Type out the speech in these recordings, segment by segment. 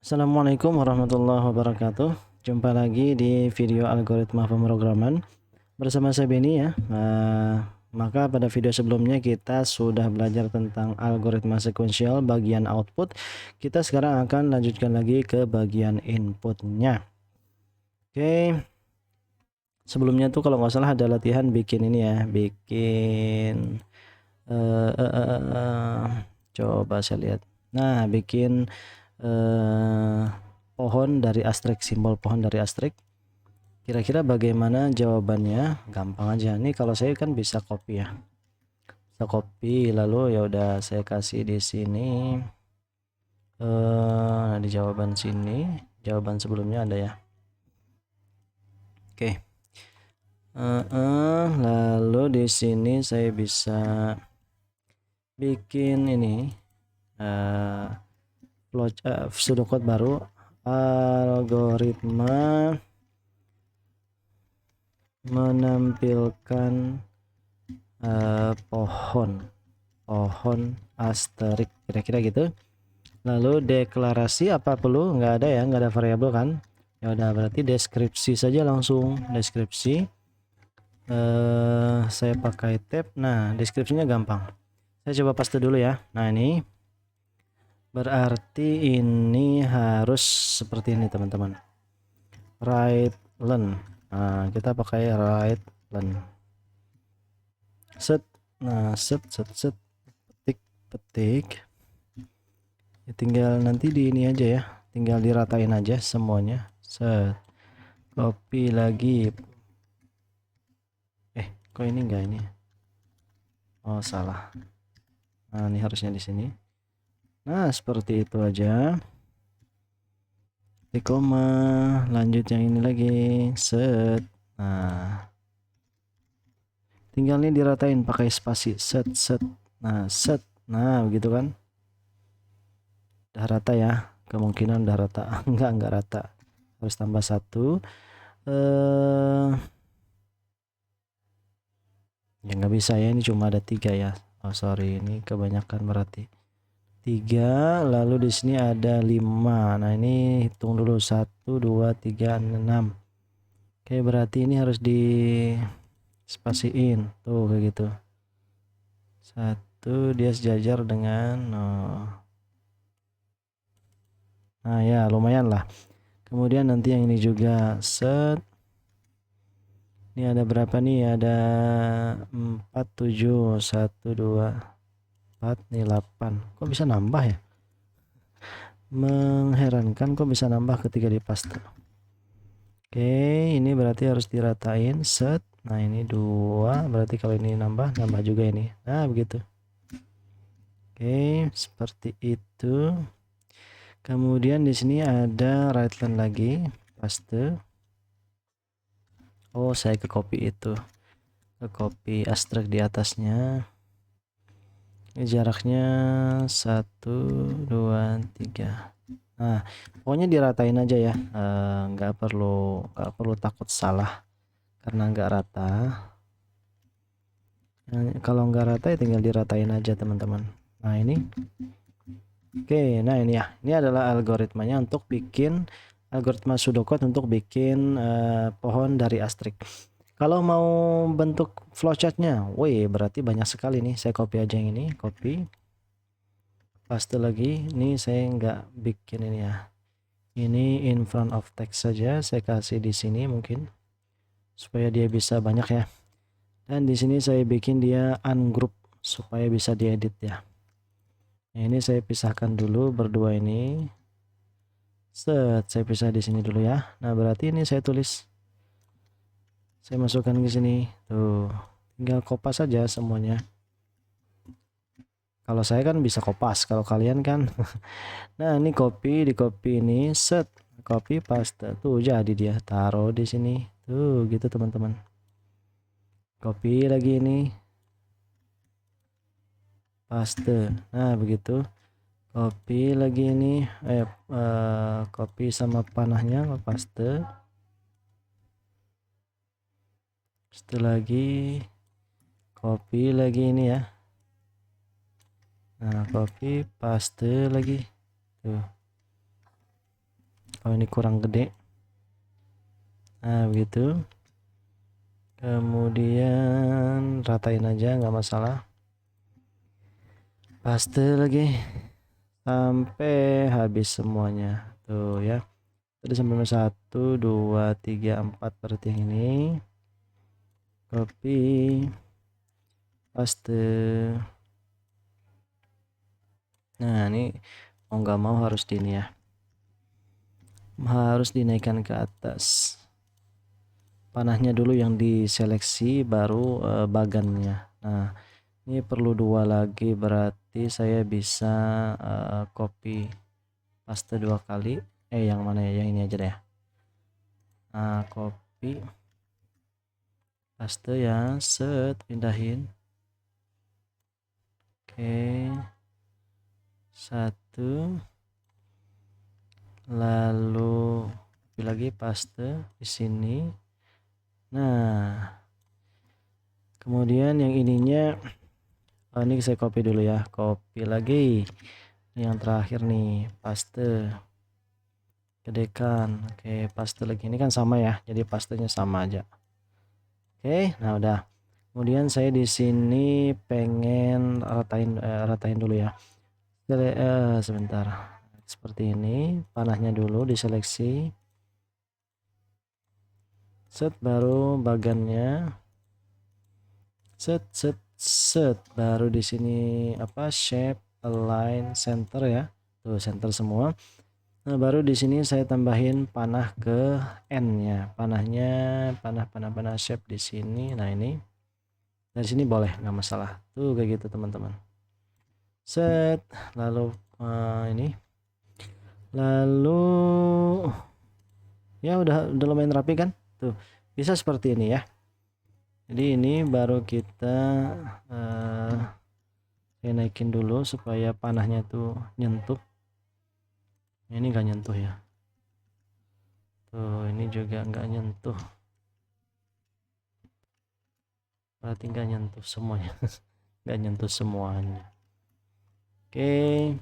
Assalamualaikum warahmatullahi wabarakatuh. Jumpa lagi di video algoritma pemrograman bersama saya Beni ya. Maka pada video sebelumnya kita sudah belajar tentang algoritma sekuensial bagian output. Kita sekarang akan lanjutkan lagi ke bagian inputnya. Oke. Sebelumnya tuh kalau nggak salah ada latihan bikin ini ya, bikin coba saya lihat. Nah, bikin pohon dari astrik, simbol pohon dari astrik. Kira-kira bagaimana jawabannya? Gampang aja. Nih kalau saya kan bisa copy ya. Bisa copy lalu ya udah saya kasih di sini. Di jawaban sini, jawaban sebelumnya ada ya. Oke. Lalu di sini saya bisa bikin ini pseudocode baru, algoritma menampilkan pohon asterik, kira-kira gitu. Lalu deklarasi apa perlu? Nggak ada ya, nggak ada variabel kan. Ya udah, berarti deskripsi saja, langsung deskripsi. Saya pakai tab. Nah, deskripsinya gampang, saya coba paste dulu ya. Nah, ini berarti ini harus seperti ini teman-teman, write len. Nah, kita pakai write len, set. Nah, set petik ya, tinggal nanti di ini aja ya, tinggal diratain aja semuanya. Set, copy lagi. Kok ini enggak ini? Oh, salah. Nah, ini harusnya di sini. Nah, seperti itu aja. Di koma, lanjut yang ini lagi. Set. Nah, tinggal ini diratain pakai spasi. Set. Nah, set. Nah, begitu kan? Udah rata ya, kemungkinan udah rata. enggak rata, harus tambah satu. Ya nggak bisa ya, ini cuma ada 3 ya. Oh sorry, ini kebanyakan berarti 3. Lalu di sini ada 5. Nah, ini hitung dulu, 1 2 3 6. Oke, berarti ini harus di spasiin tuh kayak gitu. 1 dia sejajar dengan nah ya, lumayan lah. Kemudian nanti yang ini juga set. Ini ada berapa nih? Ada 4 7 1 2 4 nih 8. Kok bisa nambah ya? Mengherankan, kok bisa nambah ketika di paste. Oke, ini berarti harus diratain set. Nah, ini 2, berarti kalau ini nambah juga ini. Nah, begitu. Oke, seperti itu. Kemudian di sini ada right line lagi, paste. Oh, saya ke copy itu, ke copy astrak di atasnya. Ini jaraknya 1 2 3. Nah, pokoknya diratain aja ya, nggak perlu takut salah karena nggak rata. Nah, kalau nggak rata ya tinggal diratain aja teman-teman. Nah, ini oke. Nah, ini ya, ini adalah algoritmanya untuk bikin algoritma pseudocode untuk bikin pohon dari astrik. Kalau mau bentuk flowchartnya, woi berarti banyak sekali nih. Saya copy aja yang ini, copy, paste lagi. Ini saya nggak bikin ini ya, ini in front of text saja, saya kasih di sini mungkin supaya dia bisa banyak ya. Dan di sini saya bikin dia ungroup supaya bisa diedit ya. Nah, ini saya pisahkan dulu berdua ini. Set, saya pisah di sini dulu ya. Nah, berarti ini saya tulis, saya masukkan ke sini. Tuh, tinggal kopas saja semuanya. Kalau saya kan bisa kopas, kalau kalian kan nah, ini copy, di copy ini, set, copy paste. Tuh jadi dia, taruh di sini. Tuh gitu teman-teman. Copy lagi ini, paste. Nah, begitu. Copy lagi ini, copy sama panahnya, paste. Setelah lagi, copy lagi ini ya. Nah, copy, paste lagi. Tuh. kalau ini kurang gede. Nah begitu, kemudian ratain aja, nggak masalah. Paste lagi sampai habis semuanya tuh ya. Tadi sampai 1 2 3 4 berarti yang ini. Copy, paste. Nah ini mau nggak mau harus di ini ya, harus dinaikkan ke atas. Panahnya dulu yang diseleksi, baru bagannya. Nah ini perlu 2 lagi, berarti saya bisa copy paste 2 kali. Yang mana ya, yang ini aja deh. Nah copy paste ya, set, pindahin. Oke, 1, lalu copy lagi, paste di sini. Nah kemudian yang ininya, ini saya copy dulu ya, copy lagi yang terakhir nih, paste, gedekan. Oke, paste lagi, ini kan sama ya, jadi pastenya sama aja. Oke, nah udah. Kemudian saya di sini pengen ratain dulu ya. Sebentar, seperti ini, panahnya dulu diseleksi, set, baru bagannya, set set set, baru di sini apa, shape, align, center ya, tuh center semua. Nah baru di sini saya tambahin panah ke N nya, panahnya, panah shape di sini. Nah ini dari sini boleh, nggak masalah tuh, kayak gitu teman-teman. Set, lalu ini, lalu ya udah lumayan rapi kan tuh, bisa seperti ini ya. Jadi ini baru kita saya naikin dulu supaya panahnya tuh nyentuh. Ini nggak nyentuh ya, tuh ini juga nggak nyentuh, berarti nggak nyentuh semuanya. Nggak nyentuh semuanya. Oke,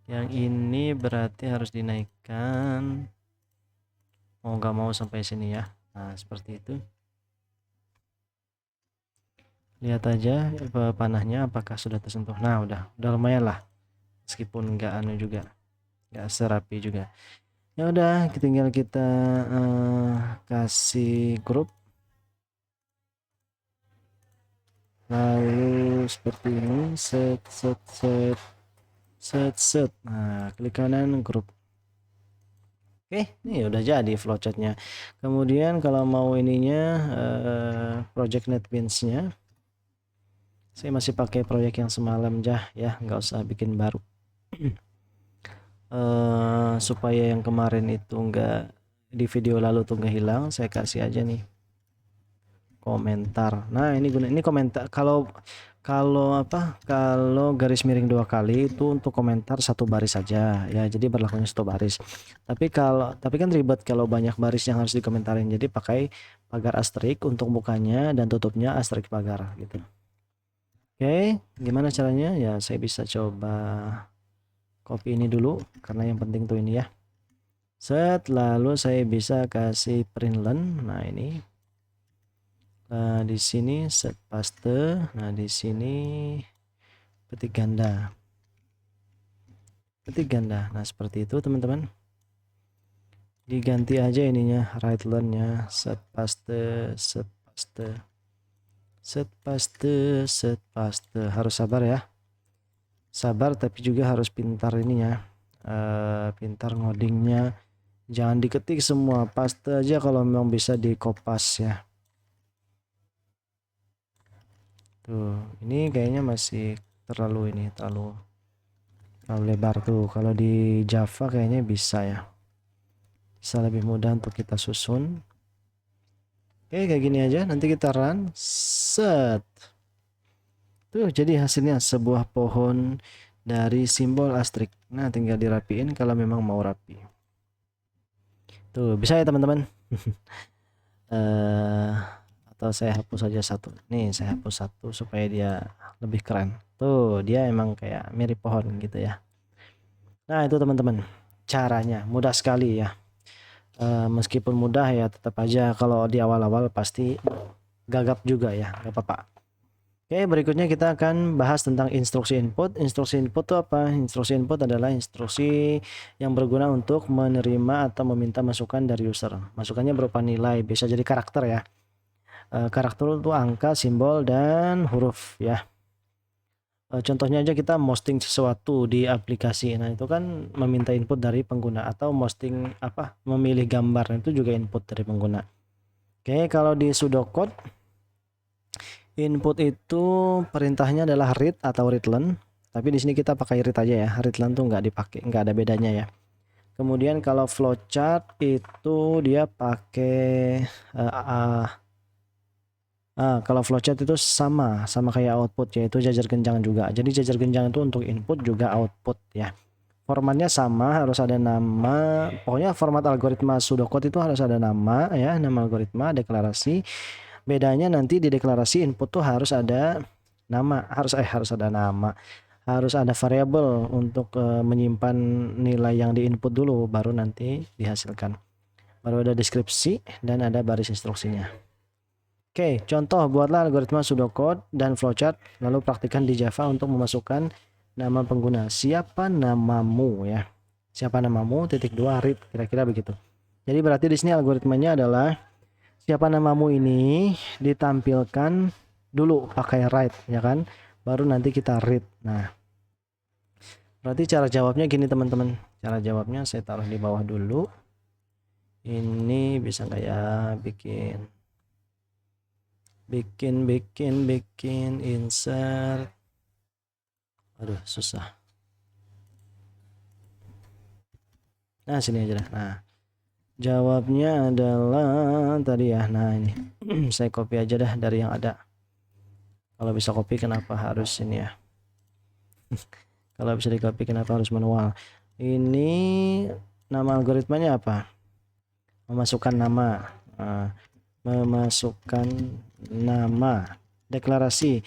yang ini berarti harus dinaikkan, mau nggak mau sampai sini ya. Nah seperti itu, lihat aja panahnya apakah sudah tersentuh. Nah udah lumayan lah, meskipun nggak anu juga, nggak serapi juga. Ya udah, tinggal kita kasih grup, lalu seperti ini, set set set set set. Nah klik kanan, grup. Oke, ini udah jadi flowchartnya. Kemudian kalau mau ininya, project NetBeans-nya, saya masih pakai proyek yang semalam ya, nggak usah bikin baru. Supaya yang kemarin itu nggak, di video lalu tuh nggak hilang, saya kasih aja nih komentar. Nah ini guna, ini komentar, kalau garis miring 2 kali itu untuk komentar 1 baris saja ya, jadi berlakunya 1 baris. Tapi kan ribet kalau banyak baris yang harus dikomentarin, jadi pakai pagar asterik untuk bukanya dan tutupnya asterik pagar gitu. Oke, gimana caranya ya, saya bisa coba copy ini dulu karena yang penting tuh ini ya, set, lalu saya bisa kasih println. Nah ini, di sini set, paste. Nah di sini petik ganda, nah seperti itu teman-teman. Diganti aja ininya, right line-nya, set, paste, set, paste, set, paste, set, paste. Harus sabar ya, sabar, tapi juga harus pintar ininya, pintar ngodingnya, jangan diketik semua, paste aja kalau memang bisa dikopas ya. Tuh ini kayaknya masih terlalu lebar tuh. Kalau di Java kayaknya bisa ya, bisa lebih mudah untuk kita susun. Oke, kayak gini aja, nanti kita run, set, tuh jadi hasilnya sebuah pohon dari simbol asterik. Nah tinggal dirapiin kalau memang mau rapi. Tuh bisa ya teman-teman. Atau saya hapus saja satu nih, saya hapus satu supaya dia lebih keren. Tuh dia emang kayak mirip pohon gitu ya. Nah itu teman-teman, caranya. Mudah sekali ya. Meskipun mudah ya tetap aja kalau di awal-awal pasti gagap juga ya, nggak apa-apa. Oke, berikutnya kita akan bahas tentang instruksi input. Instruksi input itu apa? Instruksi input adalah instruksi yang berguna untuk menerima atau meminta masukan dari user. Masukannya berupa nilai, bisa jadi karakter ya. Karakter itu angka, simbol, dan huruf ya. Contohnya aja kita posting sesuatu di aplikasi. Nah, itu kan meminta input dari pengguna, atau posting apa? Memilih gambar, itu juga input dari pengguna. Oke, kalau di pseudocode input itu perintahnya adalah read atau readline, tapi di sini kita pakai read aja ya. Readline tuh nggak dipakai, nggak ada bedanya ya. Kemudian kalau flowchart itu dia pakai kalau flowchart itu sama kayak output, yaitu jajar genjang juga. Jadi jajar genjang itu untuk input juga output ya. Formatnya sama, harus ada nama. Pokoknya format algoritma pseudocode itu harus ada nama ya, nama algoritma, deklarasi. Bedanya nanti di deklarasi input tuh harus ada nama, harus ada nama. Harus ada variabel untuk menyimpan nilai yang diinput dulu, baru nanti dihasilkan. Baru ada deskripsi dan ada baris instruksinya. Oke, contoh, buatlah algoritma pseudocode dan flowchart, lalu praktikkan di Java untuk memasukkan nama pengguna. Siapa namamu ya? Siapa namamu? Titik 2 read, kira-kira begitu. Jadi berarti di sini algoritmanya adalah siapa namamu ini ditampilkan dulu pakai write ya kan, baru nanti kita read. Nah, berarti cara jawabnya gini teman-teman. Cara jawabnya saya taruh di bawah dulu. Ini bisa nggak ya bikin insert. Aduh, susah. Nah, sini aja dah. Nah, jawabnya adalah tadi ya. Nah, ini saya copy aja dah dari yang ada. Kalau bisa copy kenapa harus ini ya? Kalau bisa di copy kenapa harus manual? Ini nama algoritmanya apa? Memasukkan nama. Memasukkan nama. Deklarasi.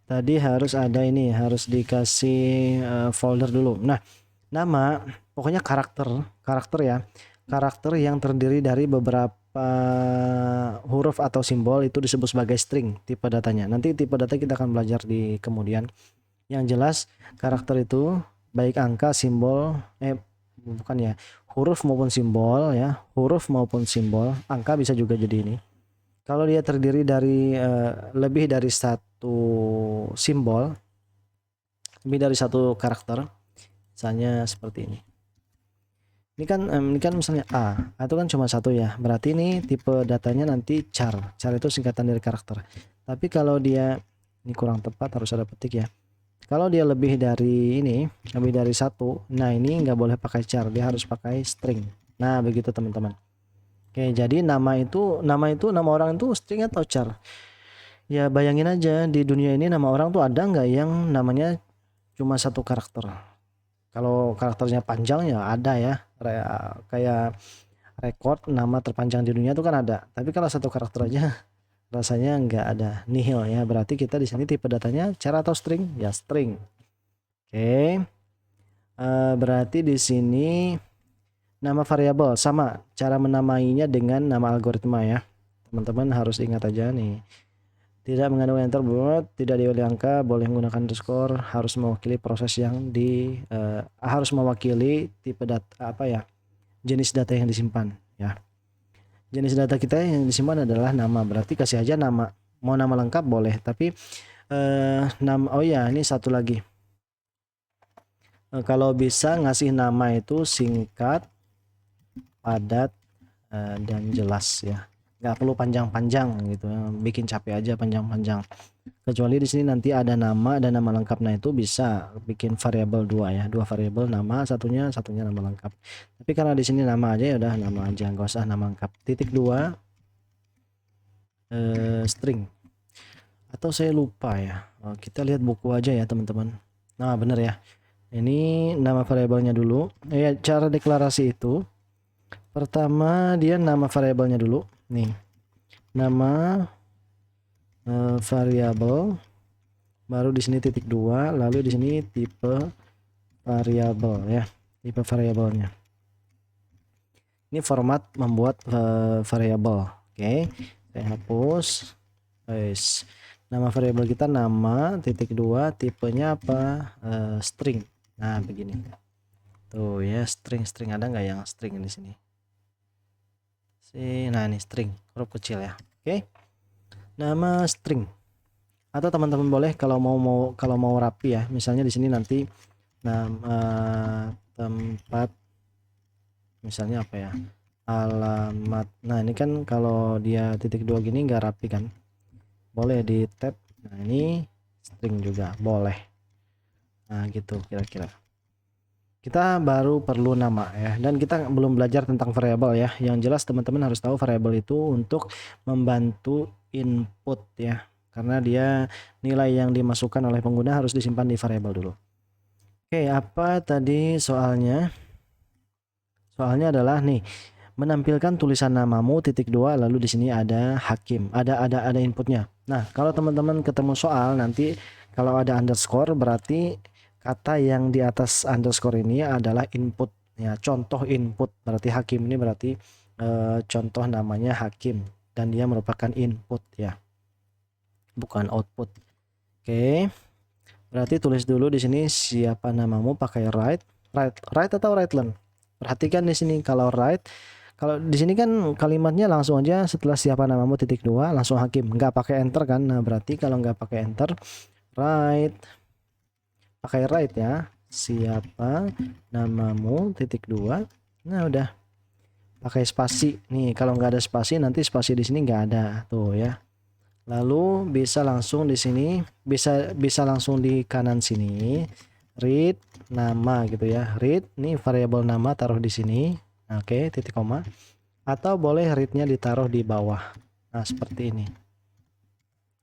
Tadi harus ada ini, harus dikasih folder dulu. Nah, nama pokoknya karakter ya. Karakter yang terdiri dari beberapa huruf atau simbol itu disebut sebagai string tipe datanya. Nanti tipe data kita akan belajar di kemudian. Yang jelas karakter itu baik angka, simbol, bukan ya, huruf maupun simbol ya, huruf maupun simbol, angka bisa juga jadi ini. Kalau dia terdiri dari lebih dari satu simbol, lebih dari satu karakter, misalnya seperti ini. Ini kan misalnya A itu kan cuma satu ya, berarti ini tipe datanya nanti char. Char itu singkatan dari karakter. Tapi kalau dia, ini kurang tepat, harus ada petik ya. Kalau dia lebih dari ini, lebih dari satu, nah ini nggak boleh pakai char, dia harus pakai string. Nah begitu teman-teman. Oke, jadi nama orang itu string atau char? Ya bayangin aja, di dunia ini nama orang tuh ada nggak yang namanya cuma satu karakter? Kalau karakternya panjang ya ada ya, kayak rekor nama terpanjang di dunia itu kan ada. Tapi kalau satu karakter aja rasanya nggak ada, nihil ya. Berarti kita di sini tipe datanya char atau string? Ya string. Oke. Berarti di sini nama variabel sama, cara menamainya dengan nama algoritma ya. Teman-teman harus ingat aja nih. Tidak mengandung enter buat, tidak diawali angka, boleh menggunakan underscore, harus mewakili proses yang harus mewakili tipe data apa ya? Jenis data yang disimpan ya. Jenis data kita yang disimpan adalah nama, berarti kasih aja nama. Mau nama lengkap boleh, tapi nama, oh ya ini satu lagi. Kalau bisa ngasih nama itu singkat, padat, dan jelas ya, nggak perlu panjang-panjang gitu ya. Bikin capek aja panjang-panjang, kecuali di sini nanti ada nama dan nama lengkap. Nah itu bisa bikin variabel dua ya, dua variabel, nama satunya nama lengkap. Tapi karena di sini nama aja ya udah nama aja, nggak usah nama lengkap. Titik 2 string, atau saya lupa ya. Kita lihat buku aja ya teman-teman. Nah bener ya, ini nama variabelnya dulu ya. Cara deklarasi itu pertama dia nama variabelnya dulu nih, nama variabel, baru di sini titik 2, lalu di sini tipe variabel ya, tipe variabelnya. Ini format membuat variabel. Oke, saya hapus. Guys, nama variabel kita nama titik dua, tipenya apa? String. Nah, begini. Tuh ya, string ada nggak yang string di sini? Nah ini string huruf kecil ya. Oke, nama string. Atau teman-teman boleh kalau mau rapi ya, misalnya di sini nanti nama tempat, misalnya apa ya, alamat. Nah ini kan kalau dia titik dua gini nggak rapi kan, boleh di tab. Nah ini string juga boleh. Nah gitu kira-kira. Kita baru perlu nama ya, dan kita belum belajar tentang variabel ya. Yang jelas teman-teman harus tahu variabel itu untuk membantu input ya, karena dia nilai yang dimasukkan oleh pengguna harus disimpan di variabel dulu. Oke, apa tadi soalnya? Soalnya adalah nih, menampilkan tulisan namamu titik dua, lalu di sini ada Hakim, ada inputnya. Nah kalau teman-teman ketemu soal nanti kalau ada underscore berarti kata yang di atas underscore ini adalah input ya, contoh input. Berarti Hakim ini berarti contoh namanya Hakim dan dia merupakan input ya, bukan output. Oke, berarti tulis dulu di sini siapa namamu pakai write atau write-len. Perhatikan di sini kalau write, kalau di sini kan kalimatnya langsung aja setelah siapa namamu titik dua langsung Hakim, nggak pakai enter kan. Nah berarti kalau nggak pakai enter, write pakai write ya, siapa namamu titik dua. Nah udah pakai spasi nih, kalau nggak ada spasi nanti spasi di sini nggak ada tuh ya. Lalu bisa langsung di sini, bisa langsung di kanan sini read nama gitu ya, read nih variabel nama taruh di sini. Oke, titik koma, atau boleh readnya ditaruh di bawah. Nah seperti ini,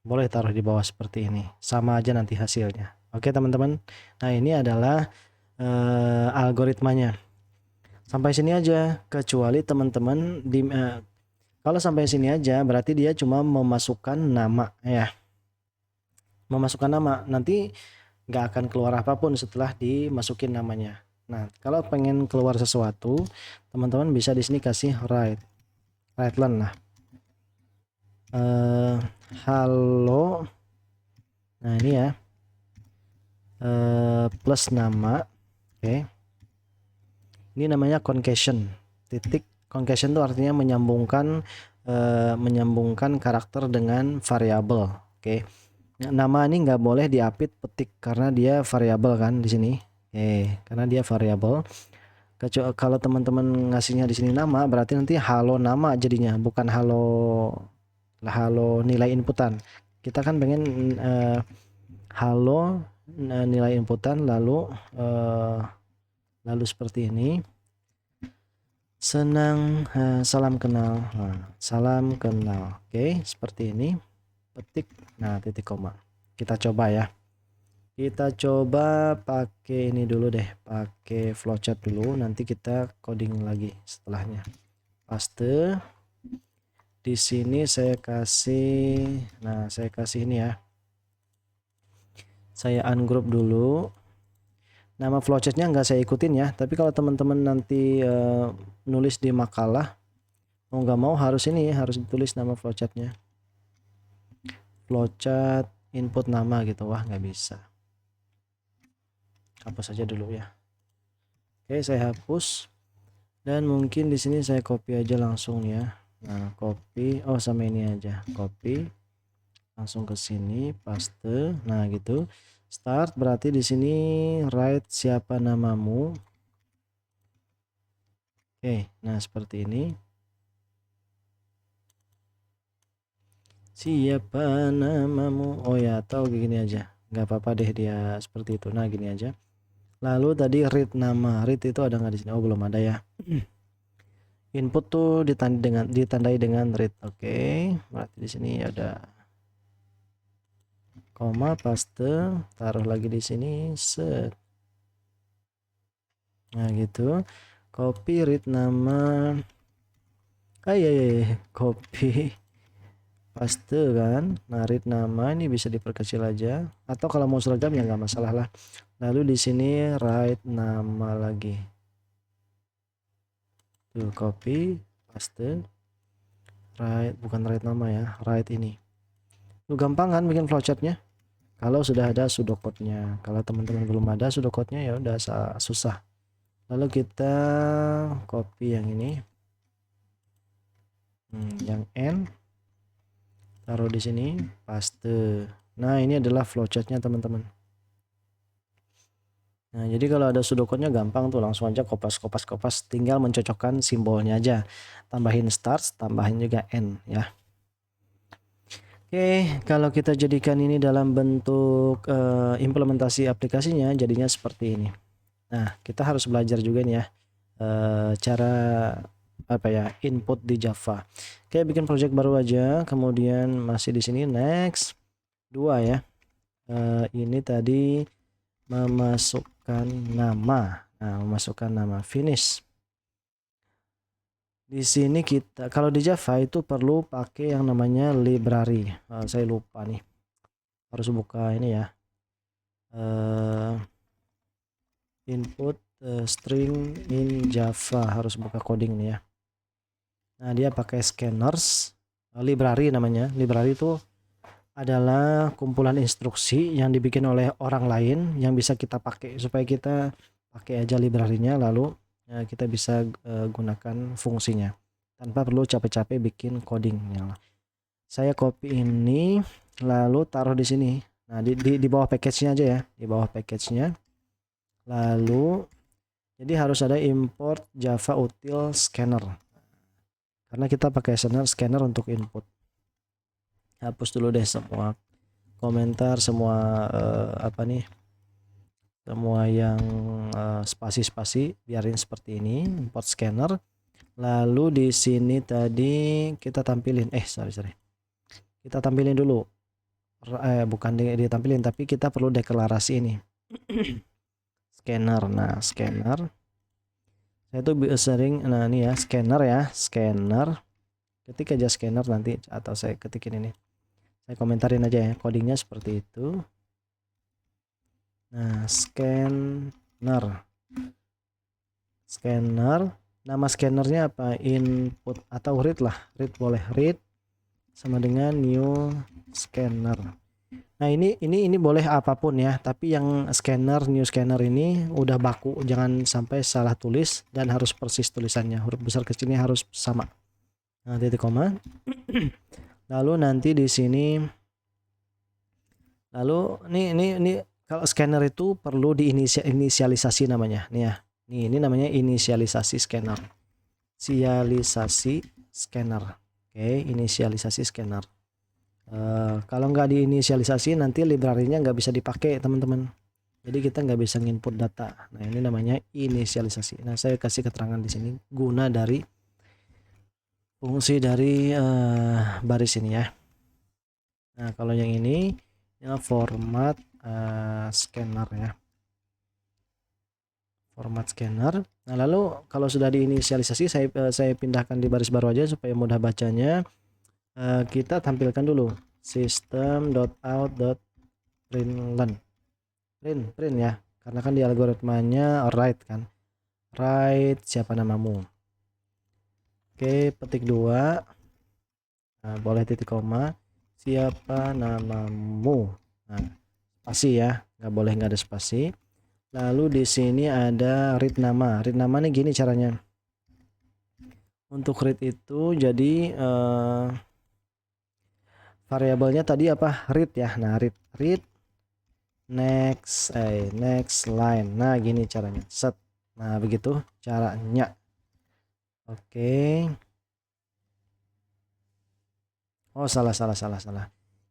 boleh taruh di bawah seperti ini, sama aja nanti hasilnya. Oke teman-teman, nah ini adalah algoritmanya. Sampai sini aja, kecuali teman-teman kalau sampai sini aja berarti dia cuma memasukkan nama ya, memasukkan nama, nanti nggak akan keluar apapun setelah dimasukin namanya. Nah kalau pengen keluar sesuatu, teman-teman bisa di sini kasih write-len lah, halo. Nah ini ya, plus nama. Oke, ini namanya concation. Concation itu artinya menyambungkan karakter dengan variabel. Oke, nama ini nggak boleh diapit petik karena dia variabel kan di sini. Karena dia variabel. Kecuali kalau teman-teman ngasihnya di sini nama, berarti nanti halo nama jadinya, bukan halo nilai inputan. Kita kan pengen halo nilai inputan, lalu seperti ini. Senang, salam kenal. Salam kenal. Oke, seperti ini. Petik. Nah, titik koma. Kita coba ya. Kita coba pakai ini dulu deh, pakai flowchart dulu, nanti kita coding lagi setelahnya. Paste. Di sini saya kasih, nah saya kasih ini ya. Saya ungroup dulu. Nama flowchartnya nggak saya ikutin ya, tapi kalau teman-teman nanti nulis di makalah, mau nggak mau harus ini, harus ditulis nama flowchartnya. Flowchart input nama gitu, wah nggak bisa. Hapus saja dulu ya. Oke, saya hapus. Dan mungkin di sini saya copy aja langsung ya. Nah, copy, oh sama ini aja, copy langsung ke sini, paste. Nah, gitu. Start berarti di sini write siapa namamu. Oke, nah seperti ini. Siapa namamu? Oh ya, atau gini aja. Nggak apa-apa deh dia seperti itu. Nah, gini aja. Lalu tadi read nama. Read itu ada nggak di sini? Oh, belum ada ya. Input tuh ditandai dengan read. Oke, berarti di sini ada koma, paste, taruh lagi di sini, set. Nah gitu, copy read nama, copy paste kan. Nah read nama ini bisa diperkecil aja, atau kalau mau seragam ya nggak masalah lah. Lalu di sini write nama lagi, Tuh, copy, paste, write, bukan write nama ya, write ini. Tuh gampang kan bikin flowchartnya? Kalau sudah ada pseudocode-nya. Kalau teman-teman belum ada pseudocode-nya ya udah susah. Lalu kita copy yang ini. Yang N taruh di sini, paste. Nah, ini adalah flowchartnya teman-teman. Nah, jadi kalau ada pseudocode-nya gampang tuh, langsung aja kopas, tinggal mencocokkan simbolnya aja. Tambahin stars, tambahin juga N ya. Oke, kalau kita jadikan ini dalam bentuk implementasi aplikasinya jadinya seperti ini. Nah, kita harus belajar juga nih ya cara apa ya, input di Java. Oke, bikin project baru aja, kemudian masih di sini next 2 ya. Ini tadi memasukkan nama. Nah, memasukkan nama finish. Di sini kita kalau di Java itu perlu pakai yang namanya library. Saya lupa nih. Harus buka ini ya. Input string in Java, harus buka coding nih ya. Nah, dia pakai scanners, library namanya. Library itu adalah kumpulan instruksi yang dibikin oleh orang lain yang bisa kita pakai, supaya kita pakai aja library-nya, lalu kita bisa gunakan fungsinya tanpa perlu capek-capek bikin codingnya. Saya copy ini lalu taruh di sini. Nah, di bawah package-nya aja ya, di bawah package-nya. Lalu jadi harus ada import Java util scanner. Karena kita pakai scanner untuk input. Hapus dulu deh semua komentar, semua apa nih, semua yang spasi-spasi, biarin seperti ini. Import scanner. Lalu di sini tadi kita tampilin kita tampilin dulu, bukan ditampilin, tapi kita perlu deklarasi ini. Scanner. Nah, scanner saya tuh sering, nah ini ya, scanner, ketik aja scanner nanti, atau saya ketikin ini, saya komentarin aja ya, codingnya seperti itu. Nah, scanner, nama scannernya apa, input atau read lah, read boleh, read sama dengan new scanner. Nah, ini boleh apapun ya, tapi yang new scanner ini udah baku, jangan sampai salah tulis dan harus persis tulisannya, huruf besar kecilnya harus sama. Nah, titik koma. Lalu nanti di sini, lalu ini kalau scanner itu perlu diinisialisasi namanya nih ya. Ini namanya inisialisasi scanner. Oke, inisialisasi scanner. Kalau nggak diinisialisasi nanti library-nya nggak bisa dipakai teman-teman. Jadi kita nggak bisa nginput data. Nah, ini namanya inisialisasi. Nah, saya kasih keterangan di sini guna dari fungsi dari baris ini ya. Nah, kalau yang ini format scanner ya. Format scanner. Nah, lalu kalau sudah diinisialisasi, saya pindahkan di baris baru aja supaya mudah bacanya. Kita tampilkan dulu system.out.println, print ya, karena kan di algoritmanya write kan, write siapa namamu. Oke, petik 2, nah, boleh titik koma, siapa namamu. Nah, spasi ya, nggak boleh nggak ada spasi. Lalu di sini ada read nama. Read nama nih gini caranya. Untuk read itu jadi variabelnya tadi apa, read ya. Nah, read next line. Nah, gini caranya, set. Nah, begitu caranya. Oke. Oh, salah.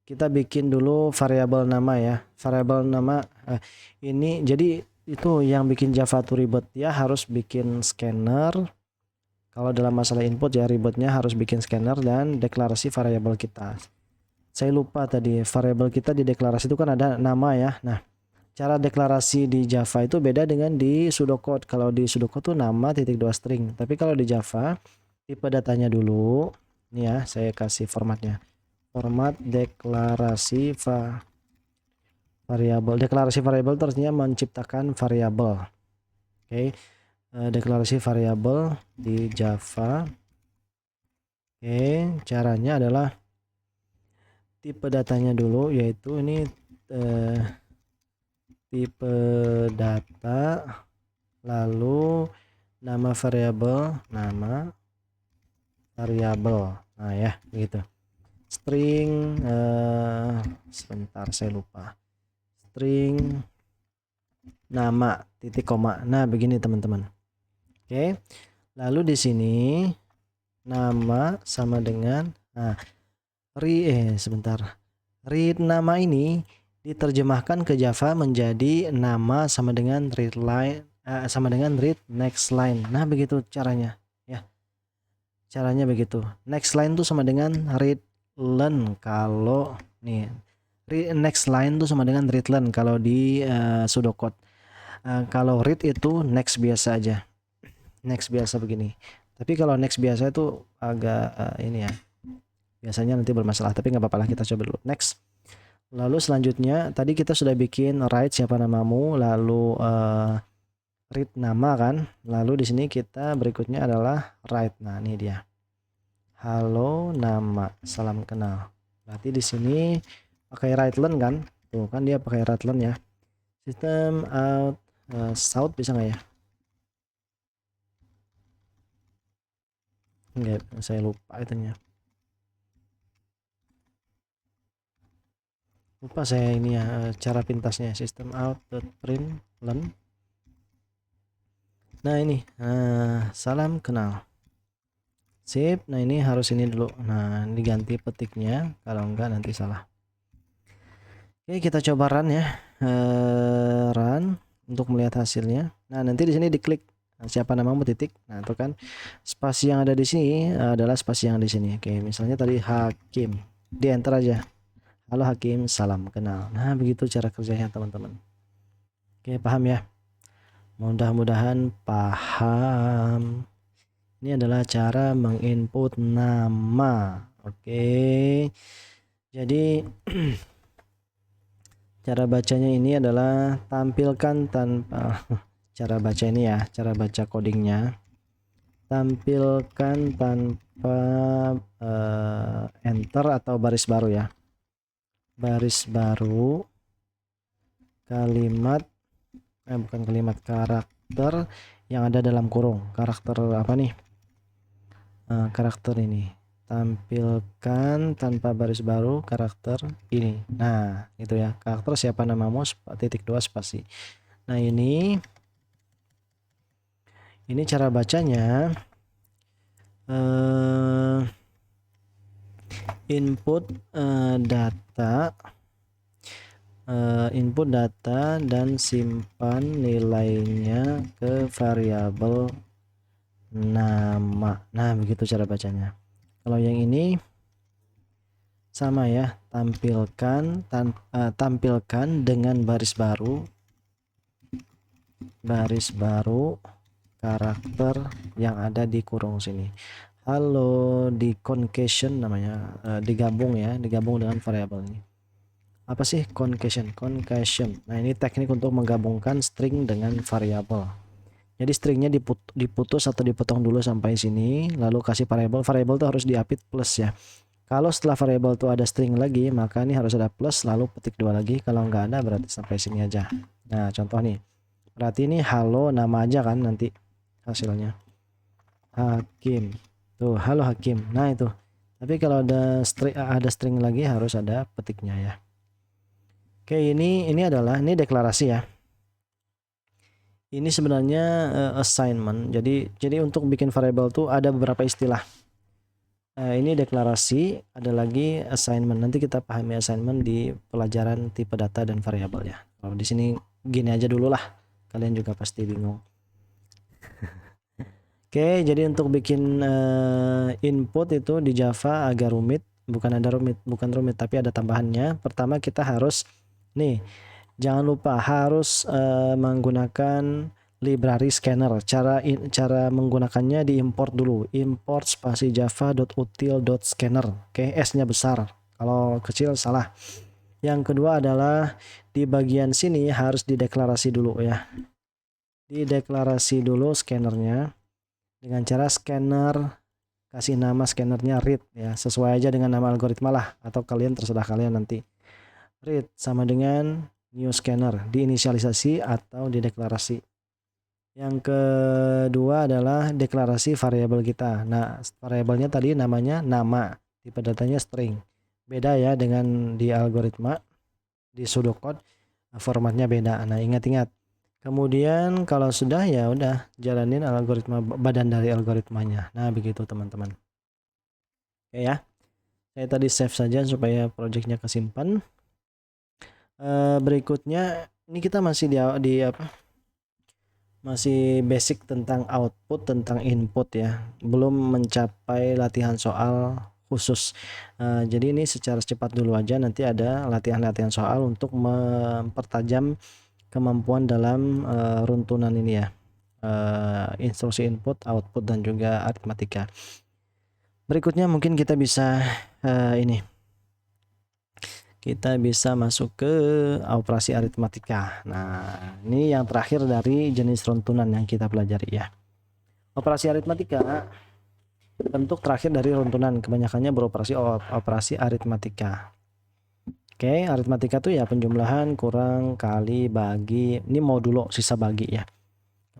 Kita bikin dulu variabel nama ya. Variabel nama ini, jadi itu yang bikin Java tuh ribet ya, harus bikin scanner. Kalau dalam masalah input ya ribetnya harus bikin scanner dan deklarasi variabel kita. Saya lupa tadi, variabel kita di deklarasi itu kan ada nama ya. Nah, cara deklarasi di Java itu beda dengan di pseudocode. Kalau di pseudocode tuh nama titik 2 string. Tapi kalau di Java, tipe datanya dulu. Ini ya, saya kasih formatnya. Format deklarasi variabel. Deklarasi variabel itu artinya menciptakan variabel. Oke. deklarasi variabel di Java. Oke, caranya adalah tipe datanya dulu, yaitu ini tipe data, lalu nama variabel, nah ya begitu. String sebentar saya lupa, string nama titik koma. Nah begini teman-teman. Oke, lalu di sini nama sama dengan read nama ini diterjemahkan ke Java menjadi nama sama dengan read line sama dengan read next line. Nah begitu caranya ya, caranya begitu. Next line tuh sama dengan read learn kalau nih, next line tuh sama dengan read learn kalau di pseudocode. Kalau read itu next biasa aja, next biasa begini. Tapi kalau next biasa itu agak ini ya, biasanya nanti bermasalah, tapi nggak apa-apa lah, kita coba dulu next. Lalu selanjutnya tadi kita sudah bikin write siapa namamu, lalu read nama kan, lalu di sini kita berikutnya adalah write. Nah ini dia, halo nama salam kenal. Berarti di sini pakai write learn kan, tuh kan dia pakai write learn ya. System out south bisa nggak ya? Enggak, saya lupa itunya. Lupa saya ini ya cara pintasnya, system out print learn. Nah ini salam kenal. Sip. Nah ini harus ini dulu. Nah ini ganti petiknya, kalau enggak nanti salah. Oke kita coba run ya, run untuk melihat hasilnya. Nah nanti di sini diklik siapa namamu titik. Nah itu kan spasi yang ada di sini adalah spasi yang di sini. Oke misalnya tadi Hakim, di enter aja. Halo Hakim, salam kenal. Nah begitu cara kerjanya teman-teman. Oke paham ya? Mudah-mudahan paham. Ini adalah cara menginput nama. Oke. Jadi cara bacanya ini adalah tampilkan tanpa cara baca ini ya, cara baca codingnya. Tampilkan tanpa enter atau baris baru ya. Baris baru kalimat bukan kalimat, karakter yang ada dalam kurung. Karakter apa nih? Karakter ini. Tampilkan tanpa baris baru karakter ini. Nah itu ya, karakter siapa namamu titik 2 spasi. Nah ini cara bacanya. Input data, input data dan simpan nilainya ke variabel nama. Nah begitu cara bacanya. Kalau yang ini sama ya, tampilkan dengan baris baru karakter yang ada di kurung sini. Halo di concation namanya, digabung ya, digabung dengan variabel ini. Apa sih concation? Nah ini teknik untuk menggabungkan string dengan variabel. Jadi stringnya diputus atau dipotong dulu sampai sini, lalu kasih variabel. Variabel itu harus diapit plus ya. Kalau setelah variabel itu ada string lagi, maka ini harus ada plus lalu petik 2 lagi. Kalau nggak ada berarti sampai sini aja. Nah contoh nih, berarti ini halo nama aja kan nanti hasilnya. Hakim, tuh halo Hakim. Nah itu. Tapi kalau ada string lagi harus ada petiknya ya. Oke ini adalah deklarasi ya. Ini sebenarnya assignment. Jadi untuk bikin variabel tuh ada beberapa istilah. Ini deklarasi, ada lagi assignment. Nanti kita pahami assignment di pelajaran tipe data dan variabel ya. Kalau di sini gini aja dulu lah. Kalian juga pasti bingung. Oke, jadi untuk bikin input itu di Java agak rumit. Bukan rumit, tapi ada tambahannya. Pertama kita harus nih, jangan lupa harus menggunakan library scanner. Cara menggunakannya diimport dulu. Import spasi java.util.scanner. Oke, S-nya besar. Kalau kecil salah. Yang kedua adalah di bagian sini harus dideklarasi dulu ya. dideklarasi dulu scannernya dengan cara scanner kasih nama scannernya read ya, sesuai aja dengan nama algoritma lah, atau kalian terserah kalian nanti. Read sama dengan new scanner, diinisialisasi atau dideklarasi. Yang kedua adalah deklarasi variabel kita. Nah, variabelnya tadi namanya nama, tipe datanya string. Beda ya dengan di algoritma, di pseudocode formatnya beda. Nah, ingat-ingat. Kemudian kalau sudah ya udah jalanin algoritma badan dari algoritmanya. Nah, begitu teman-teman. Oke ya. Saya tadi save saja supaya projectnya kesimpan. Berikutnya ini kita masih di apa? Masih basic tentang output, tentang input ya. Belum mencapai latihan soal khusus. Jadi ini secara cepat dulu aja, nanti ada latihan-latihan soal untuk mempertajam kemampuan dalam runtunan ini ya. Instruksi input, output, dan juga aritmatika. Berikutnya mungkin kita bisa ini. Kita bisa masuk ke operasi aritmatika. Nah, ini yang terakhir dari jenis runtunan yang kita pelajari ya. Operasi aritmatika bentuk terakhir dari runtunan, kebanyakannya beroperasi operasi aritmatika. Oke, aritmatika tuh ya penjumlahan, kurang, kali, bagi. Ini modulo, sisa bagi ya.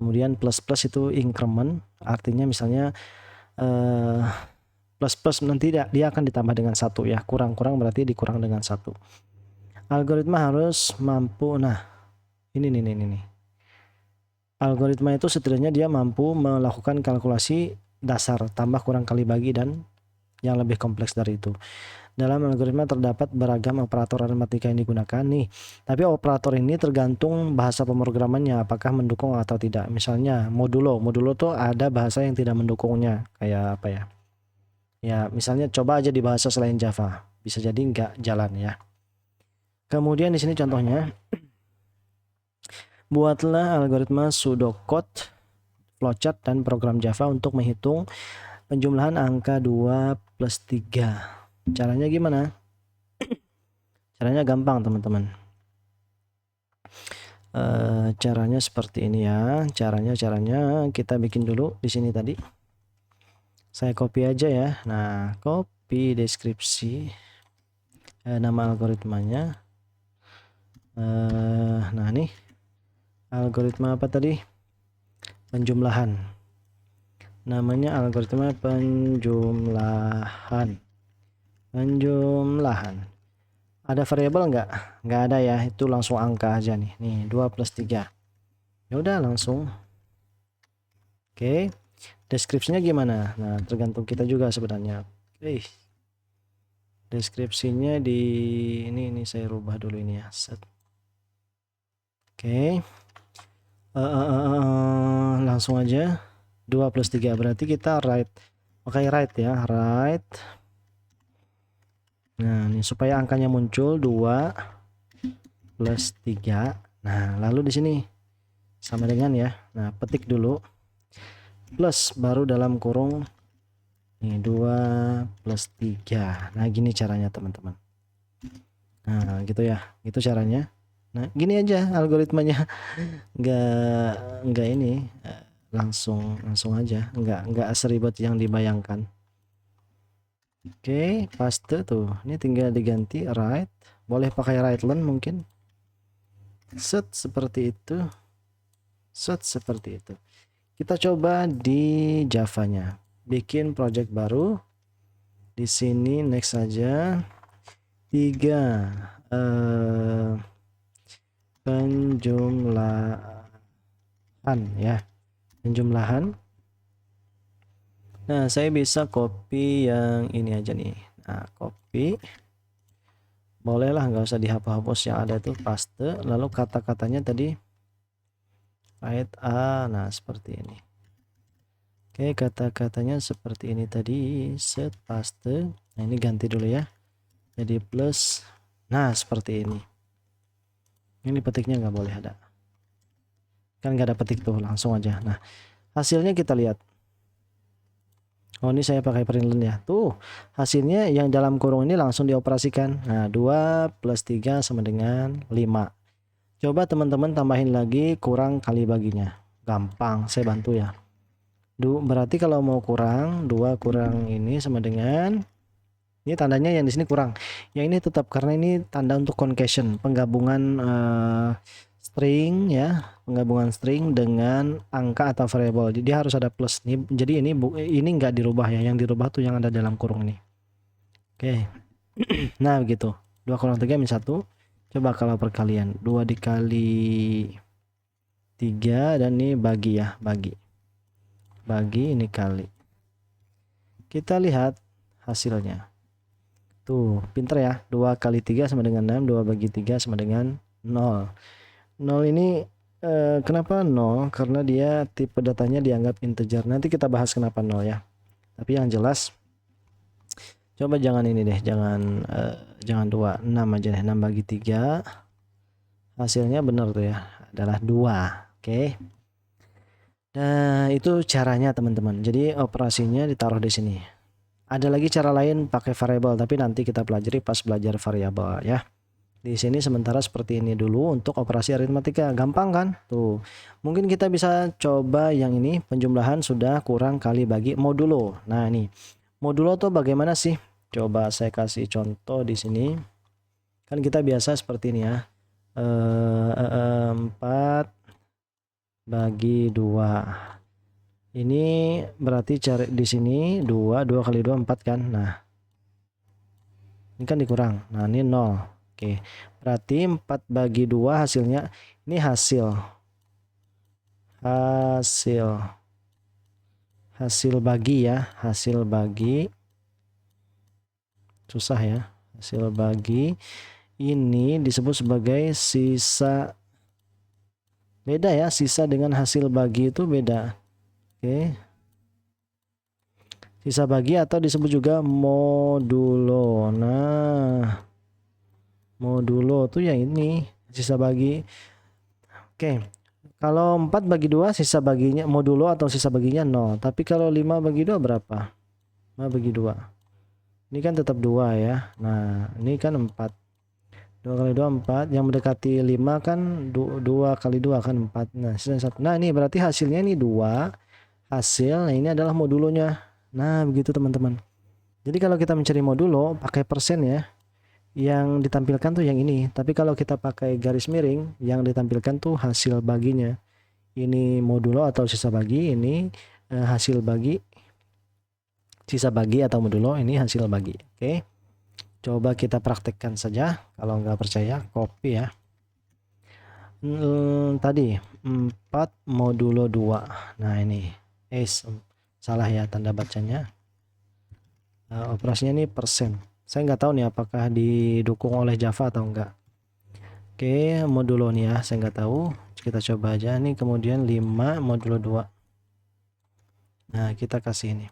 Kemudian plus itu increment, artinya misalnya plus nanti dia akan ditambah dengan 1 ya, kurang berarti dikurang dengan 1. Algoritma harus mampu, nah ini nih. Algoritma itu setidaknya dia mampu melakukan kalkulasi dasar, tambah, kurang, kali, bagi, dan yang lebih kompleks dari itu. Dalam algoritma terdapat beragam operator aritmatika yang digunakan nih. Tapi operator ini tergantung bahasa pemrogramannya apakah mendukung atau tidak. Misalnya modulo tuh ada bahasa yang tidak mendukungnya, kayak apa ya? Ya, misalnya coba aja di bahasa selain Java, bisa jadi nggak jalan ya. Kemudian di sini contohnya, buatlah algoritma pseudocode, flowchart, dan program Java untuk menghitung penjumlahan angka 2 plus 3. Caranya gimana? Caranya gampang teman-teman. Caranya seperti ini ya. Caranya kita bikin dulu di sini tadi. Saya copy aja ya. Nah, copy deskripsi, nama algoritmanya. Nah nih, algoritma apa tadi? Penjumlahan. Namanya algoritma penjumlahan. Ada variabel nggak? Nggak ada ya, itu langsung angka aja nih. Nih 2 plus 3. Ya udah langsung. Oke. Deskripsinya gimana? Nah, tergantung kita juga sebenarnya. Oke. Deskripsinya di ini saya rubah dulu ini ya. Set. Oke. Langsung aja 2 plus 3 berarti kita write. Pakai write ya, write. Nah, ini supaya angkanya muncul 2 plus 3. Nah, lalu di sini sama dengan ya. Nah, petik dulu. Plus baru dalam kurung nih 2 plus 3. Nah, gini caranya teman-teman. Nah, gitu ya. Gitu caranya. Nah, gini aja algoritmanya. Enggak ini langsung aja. Enggak seribet yang dibayangkan. Oke, paste tuh. Ini tinggal diganti write. Boleh pakai write-len mungkin. Set seperti itu. Set seperti itu. Kita coba di Java-nya. Bikin project baru. Di sini next saja. 3 penjumlahan ya. Penjumlahan. Nah, saya bisa copy yang ini aja nih. Nah, copy. Bolehlah, nggak usah dihapus-hapus yang ada itu, paste. Lalu kata-katanya tadi write A. Nah, seperti ini. Oke, kata-katanya seperti ini tadi, set, paste. Nah, ini ganti dulu ya. Jadi plus. Nah, seperti ini. Ini petiknya nggak boleh ada. Kan nggak ada petik tuh, langsung aja. Nah, hasilnya kita lihat. Oh, ini saya pakai println ya. Tuh, hasilnya yang dalam kurung ini langsung dioperasikan. Nah, 2 plus 3 sama dengan 5. Coba teman-teman tambahin lagi kurang kali baginya. gampang, saya bantu ya. Berarti kalau mau kurang 2 kurang ini sama dengan ini tandanya yang di sini kurang. Yang ini tetap karena ini tanda untuk concation, penggabungan string ya, penggabungan string dengan angka atau variabel. Jadi dia harus ada plus nih. Jadi ini nggak dirubah ya, yang dirubah tuh yang ada dalam kurung ini. Oke. Nah, begitu. 2 kurang 3 min 1. Coba kalau perkalian 2 dikali 3 dan ini bagi ya, bagi ini kali. Kita lihat hasilnya. Tuh, pinter ya. 2 kali 3 sama dengan 6, 2 bagi 3 sama dengan 0. 0 ini kenapa 0? Karena dia tipe datanya dianggap integer. Nanti kita bahas kenapa 0 ya. Tapi yang jelas, coba jangan ini deh, jangan 2, 6 aja deh. 6 bagi 3, hasilnya benar tuh ya, adalah 2. Oke. Nah, itu caranya teman-teman. Jadi operasinya ditaruh di sini. Ada lagi cara lain pakai variabel, tapi nanti kita pelajari pas belajar variabel ya. Di sini sementara seperti ini dulu untuk operasi aritmatika. Gampang kan? Tuh. Mungkin kita bisa coba yang ini, penjumlahan sudah kurang kali bagi modulo. Nah, ini. Modulo tuh bagaimana sih? Coba saya kasih contoh di sini. Kan kita biasa seperti ini ya. 4 bagi 2. Ini berarti cari di sini 2 kali 2 4 kan. Nah, ini kan dikurang. Nah, ini 0. Oke. Berarti 4 bagi 2 hasilnya ini hasil bagi ya, hasil bagi. Susah ya. Hasil bagi ini disebut sebagai sisa. Beda ya, sisa dengan hasil bagi itu beda. Oke. Sisa bagi atau disebut juga modulo. Nah, modulo tuh yang ini, sisa bagi. Oke. Kalau 4 bagi 2 sisa baginya modulo atau sisa baginya 0. Tapi kalau 5 bagi 2 berapa? 5 bagi 2. Ini kan tetap 2 ya. Nah, ini kan 4. 2 kali 2 4. Yang mendekati 5 kan 2 kali 2 kan 4. Nah, sisa 1. Nah, ini berarti hasilnya ini 2. Hasil, nah ini adalah modulonya. Nah, begitu teman-teman. Jadi kalau kita mencari modulo pakai persen ya, yang ditampilkan tuh yang ini. Tapi kalau kita pakai garis miring, yang ditampilkan tuh hasil baginya. Ini modulo atau sisa bagi, ini hasil bagi, sisa bagi atau modulo, ini hasil bagi. Oke, coba kita praktekkan saja. Kalau nggak percaya, copy ya. Tadi 4 modulo 2. Nah, ini salah ya tanda bacanya. Operasinya ini persen. Saya nggak tahu nih apakah didukung oleh Java atau enggak. Oke, modulo nih ya, saya nggak tahu. Kita coba aja nih, kemudian 5 modulo 2. Nah, kita kasih ini.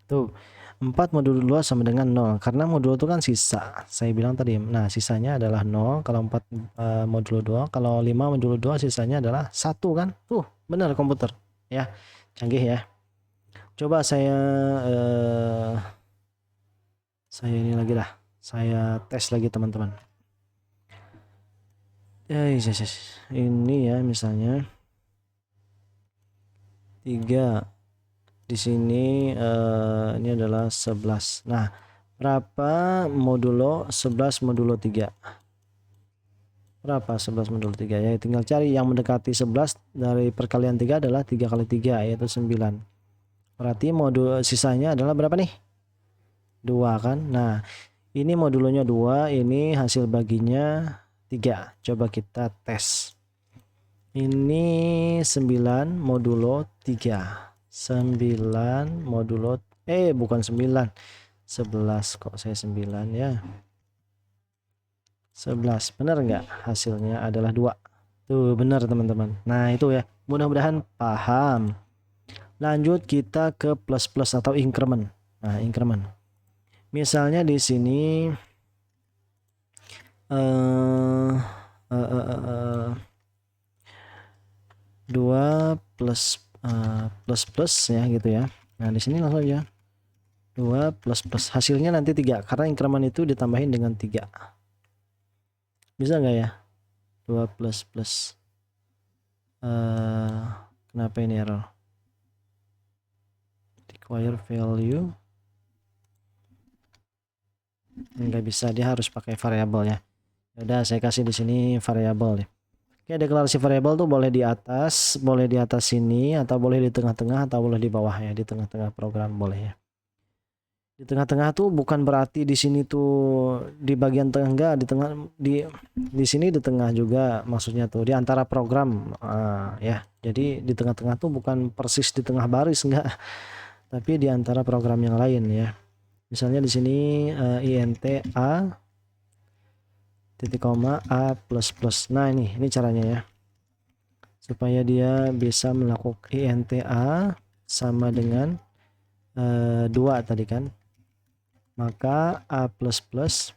Tuh, 4 modulo 2 sama dengan 0. Karena modulo itu kan sisa. Saya bilang tadi, nah sisanya adalah 0. Kalau 4 modulo 2. Kalau 5 modulo 2 sisanya adalah 1 kan. Tuh, benar komputer. Ya, canggih ya. Coba saya ini lagi dah. Saya tes lagi teman-teman. Ini ya misalnya 3 di sini ini adalah 11. Nah, berapa modulo 11 modulo 3? Berapa 11 modulo 3 ya? Tinggal cari yang mendekati 11 dari perkalian 3 adalah 3 kali 3 yaitu 9. Berarti modul sisanya adalah berapa nih? 2 kan? Nah, ini modulonya 2, ini hasil baginya 3. Coba kita tes. Ini 9 modulo 3. 9 modulo bukan 9. 11 kok saya 9 ya. 11. Benar nggak? Hasilnya adalah 2. Tuh, benar teman-teman. Nah, itu ya. Mudah-mudahan paham. Lanjut kita ke plus-plus atau increment. Nah, increment. Misalnya di sini 2 plus ya gitu ya. Nah, di sini langsung aja 2 plus hasilnya nanti 3 karena increment itu ditambahin dengan 3. Bisa nggak ya? 2 plus Kenapa ini error? Require value. Nggak bisa, dia harus pakai variabel ya. Udah saya kasih di sini variabel ya. Oke, deklarasi variabel tuh boleh di atas sini, atau boleh di tengah-tengah, atau boleh di bawah ya, di tengah-tengah program boleh ya. Di tengah-tengah tuh bukan berarti di sini tuh di bagian tengah, enggak, di tengah, di sini di tengah juga maksudnya tuh di antara program ya. Jadi di tengah-tengah tuh bukan persis di tengah baris, enggak, tapi di antara program yang lain ya. Misalnya di sini int a titik koma a plus plus. Nah, ini caranya ya. Supaya dia bisa melakukan int a sama dengan 2 tadi kan. Maka a plus plus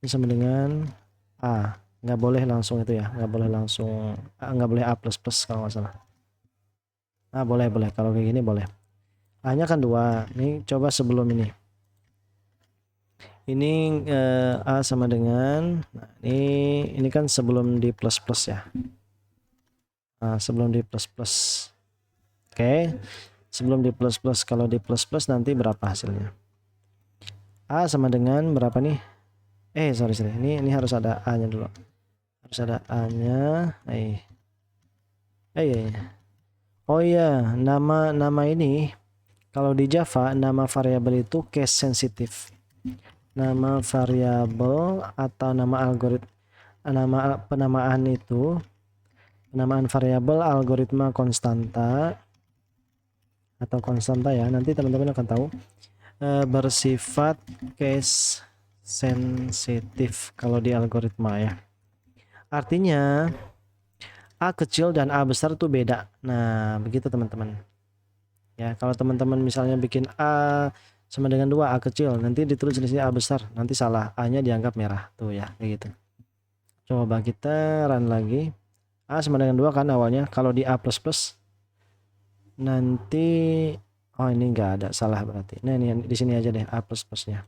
ini sama dengan a. Nggak boleh langsung itu ya, nggak boleh langsung nggak boleh a plus plus kalau nggak salah. Boleh kalau kayak gini boleh. A nya kan 2. Ini coba sebelum ini a sama dengan, nah, ini kan sebelum di plus plus ya. Sebelum di plus plus. Oke, sebelum di plus plus. Kalau di plus plus nanti berapa hasilnya? A sama dengan berapa nih? Sorry, ini harus ada a nya dulu, harus ada a nya. Oh iya, nama ini kalau di Java nama variabel itu case sensitive. Nama variabel atau nama algoritma, nama penamaan itu, penamaan variabel algoritma konstanta atau konstanta ya, nanti teman-teman akan tahu, bersifat case sensitif kalau di algoritma ya. Artinya A kecil dan A besar tuh beda. Nah, begitu teman-teman. Ya, kalau teman-teman misalnya bikin A sama dengan 2, A kecil, nanti ditulis di sini A besar, nanti salah, A-nya dianggap merah. Tuh ya, kayak gitu. Coba kita run lagi. A sama dengan 2 kan awalnya. Kalau di A++, nanti ini enggak ada, salah berarti. Nah, ini di sini aja deh A++-nya.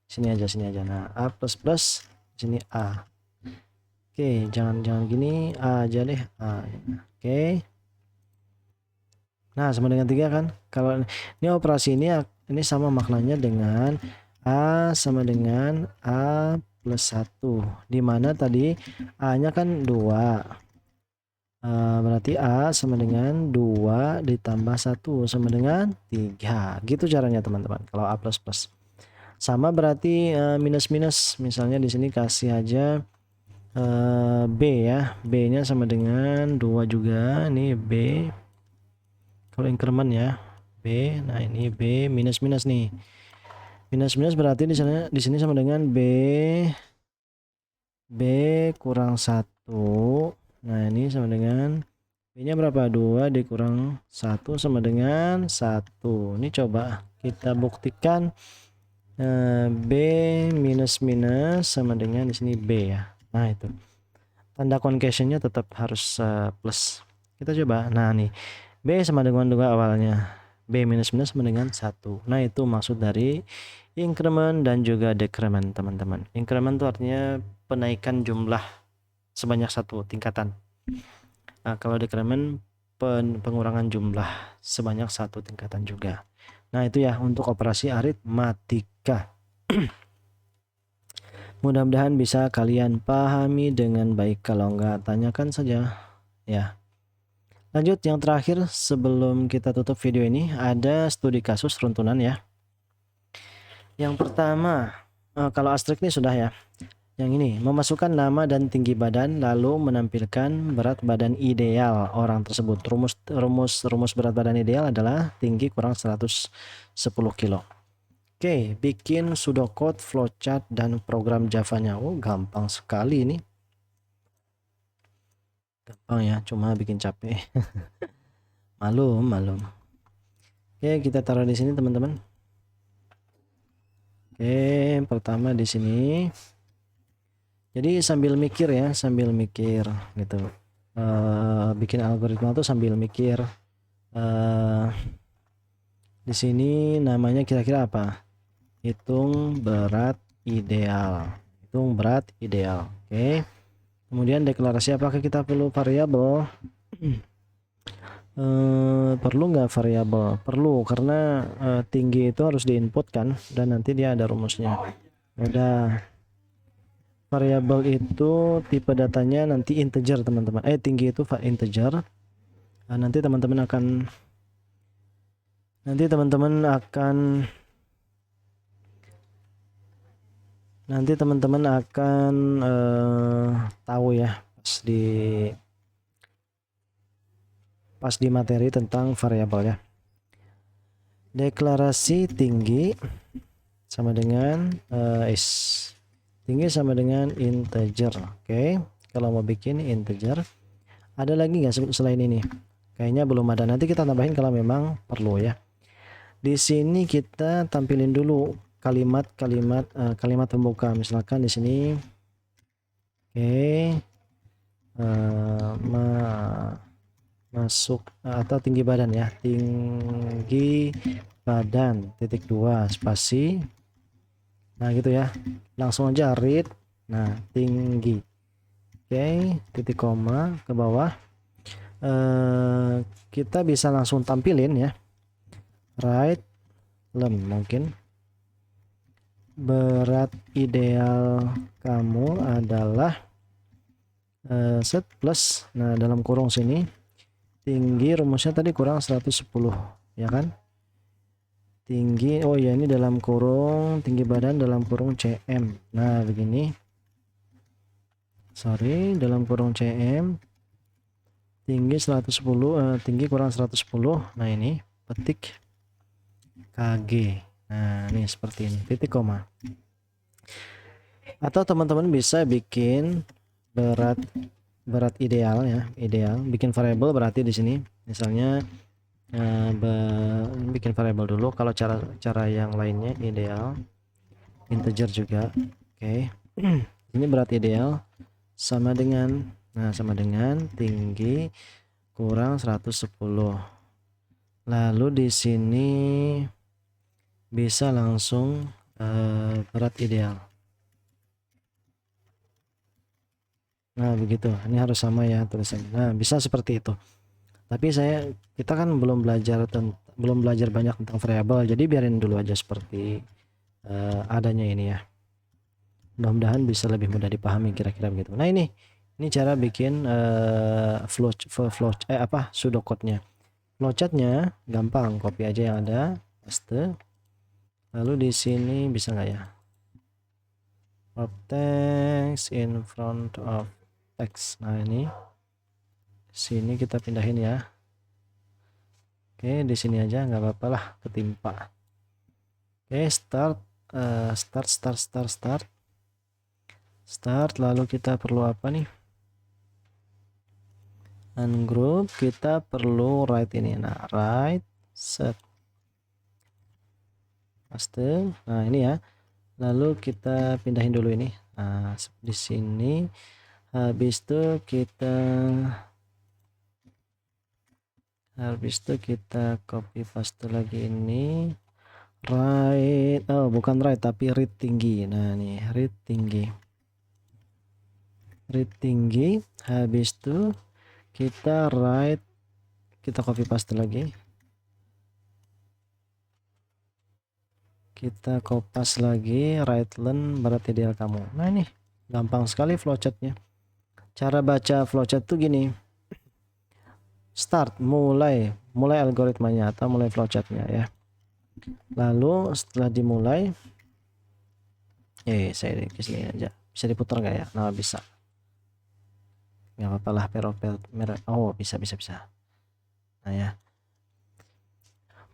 Sini aja. Nah, A++, sini A. Oke, jangan gini, A aja deh. Oke. Nah, sama dengan 3 kan? Kalau ini operasi ini sama maknanya dengan A sama dengan A plus 1. Dimana tadi A-nya kan 2. Berarti A sama dengan 2 ditambah 1 sama dengan 3. Gitu caranya teman-teman. Kalau A plus plus. Sama berarti minus. Misalnya di sini kasih aja B ya. B-nya sama dengan 2 juga. Ini B. Kalau increment ya. B. Nah, ini B minus nih. Minus berarti di sini sama dengan B kurang 1. Nah, ini sama dengan B-nya berapa? 2 dikurang 1 sama dengan 1. Ini coba kita buktikan. B minus sama dengan di sini B ya. Nah, itu. Tanda concatennya tetap harus plus. Kita coba. Nah, nih. B sama dengan 2 awalnya. B minus sama dengan 1. Nah, itu maksud dari increment dan juga decrement, teman-teman. Increment itu artinya penaikan jumlah sebanyak 1 tingkatan. Nah, kalau decrement pengurangan jumlah sebanyak 1 tingkatan juga. Nah, itu ya untuk operasi aritmatika. Mudah-mudahan bisa kalian pahami dengan baik. Kalau enggak, tanyakan saja ya. Lanjut, yang terakhir sebelum kita tutup video ini ada studi kasus runtunan ya. Yang pertama, kalau Asterix ini sudah ya. Yang ini, memasukkan nama dan tinggi badan lalu menampilkan berat badan ideal orang tersebut. Rumus berat badan ideal adalah tinggi kurang 110 kilo. Oke, bikin pseudocode, flowchart, dan program Java-nya. Oh, gampang sekali ini. Gampang ya, cuma bikin capek. Malum. Oke, kita taruh di sini teman-teman. Oke, pertama di sini. Jadi sambil mikir gitu. Bikin algoritma tuh sambil mikir. Di sini namanya kira-kira apa? Hitung berat ideal. Oke. Kemudian deklarasi, apakah kita perlu variabel? Perlu nggak variabel? Perlu, karena tinggi itu harus diinput kan, dan nanti dia ada rumusnya. Udah, variabel itu tipe datanya nanti integer teman-teman. Tinggi itu integer. Nanti teman-teman akan tahu ya pas di materi tentang variabel ya. Deklarasi tinggi sama dengan tinggi sama dengan integer. Oke, kalau mau bikin integer, ada lagi nggak selain ini? Kayaknya belum ada. Nanti kita tambahin kalau memang perlu ya. Di sini kita tampilin dulu kalimat pembuka. Misalkan di sini, masuk atau tinggi badan ya, tinggi badan (2) spasi. Nah gitu ya, langsung aja read. Nah, tinggi, titik koma ke bawah. Kita bisa langsung tampilin ya, right length mungkin. Berat ideal kamu adalah set plus, nah dalam kurung sini tinggi, rumusnya tadi kurang 110 ya kan. Tinggi, oh ya, ini dalam kurung tinggi badan dalam kurung cm. Nah begini, dalam kurung cm, tinggi 110, tinggi kurang 110. Nah ini petik kg. Nah ini seperti ini, titik koma. Atau teman-teman bisa bikin berat ideal ya, bikin variabel. Berarti di sini misalnya bikin variabel dulu. Kalau cara yang lainnya ideal integer juga. Ini berat ideal sama dengan tinggi kurang 110. Lalu di sini bisa langsung berat ideal. Nah begitu, ini harus sama ya tulisannya. Nah bisa seperti itu. Tapi kita kan belum belajar banyak tentang variabel, jadi biarin dulu aja seperti adanya ini ya. Mudah-mudahan bisa lebih mudah dipahami kira-kira begitu. Nah ini cara bikin pseudocode-nya. Flowchart-nya gampang, copy aja yang ada, paste. Lalu di sini bisa nggak ya? Of text in front of text. Nah ini sini kita pindahin ya. Oke, di sini aja nggak apa-apa lah, ketimpa. Oke, start. Lalu kita perlu apa nih? Ungroup, kita perlu write ini. Nah, write set paste. Nah ini ya. Lalu kita pindahin dulu ini. Nah di sini. Habis itu kita copy paste lagi ini. Right, bukan right tapi read tinggi. Nah nih read tinggi. Habis itu kita write, kita copy paste lagi. Kita kopas lagi, right length berat ideal kamu. Nah ini gampang sekali flowchartnya. Cara baca flowchart tuh gini. Start, mulai algoritmanya atau mulai flowchartnya ya. Lalu setelah dimulai, saya di sini aja. Bisa diputar nggak ya? Nah bisa. Nggak apa-apa lah, merah. Oh bisa. Nah ya.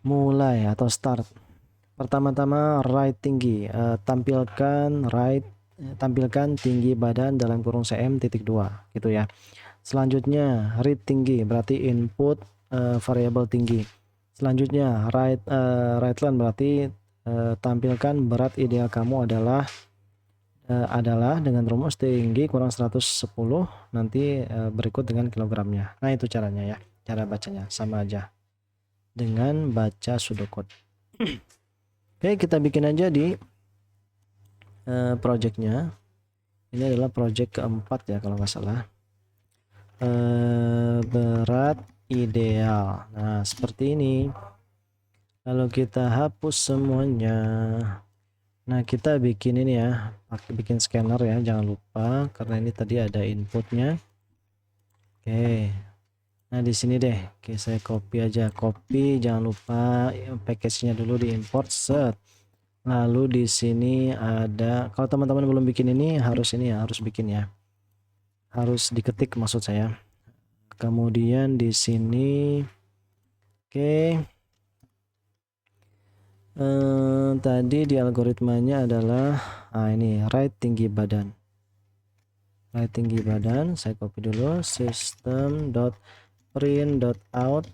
Mulai atau start. Pertama-tama right tinggi, tampilkan tinggi badan dalam kurung cm (2) gitu ya. Selanjutnya read tinggi, berarti input variabel tinggi. Selanjutnya right length, berarti tampilkan berat ideal kamu adalah dengan rumus tinggi kurang 110, nanti berikut dengan kilogramnya. Nah itu caranya ya, cara bacanya sama aja dengan baca pseudocode. Oke, kita bikin aja di projectnya. Ini adalah project keempat ya kalau nggak salah. Berat ideal. Nah, seperti ini. Lalu kita hapus semuanya. Nah, kita bikin ini ya, bikin scanner ya, jangan lupa karena ini tadi ada inputnya. Oke. Nah, di sini deh. Oke, saya copy aja. Copy, jangan lupa package-nya dulu diimport set. Lalu di sini ada, kalau teman-teman belum bikin ini harus ini ya, harus bikin ya. Harus diketik maksud saya. Kemudian di sini oke. Tadi di algoritmanya adalah ini right tinggi badan. Right tinggi badan, saya copy dulu system.print.out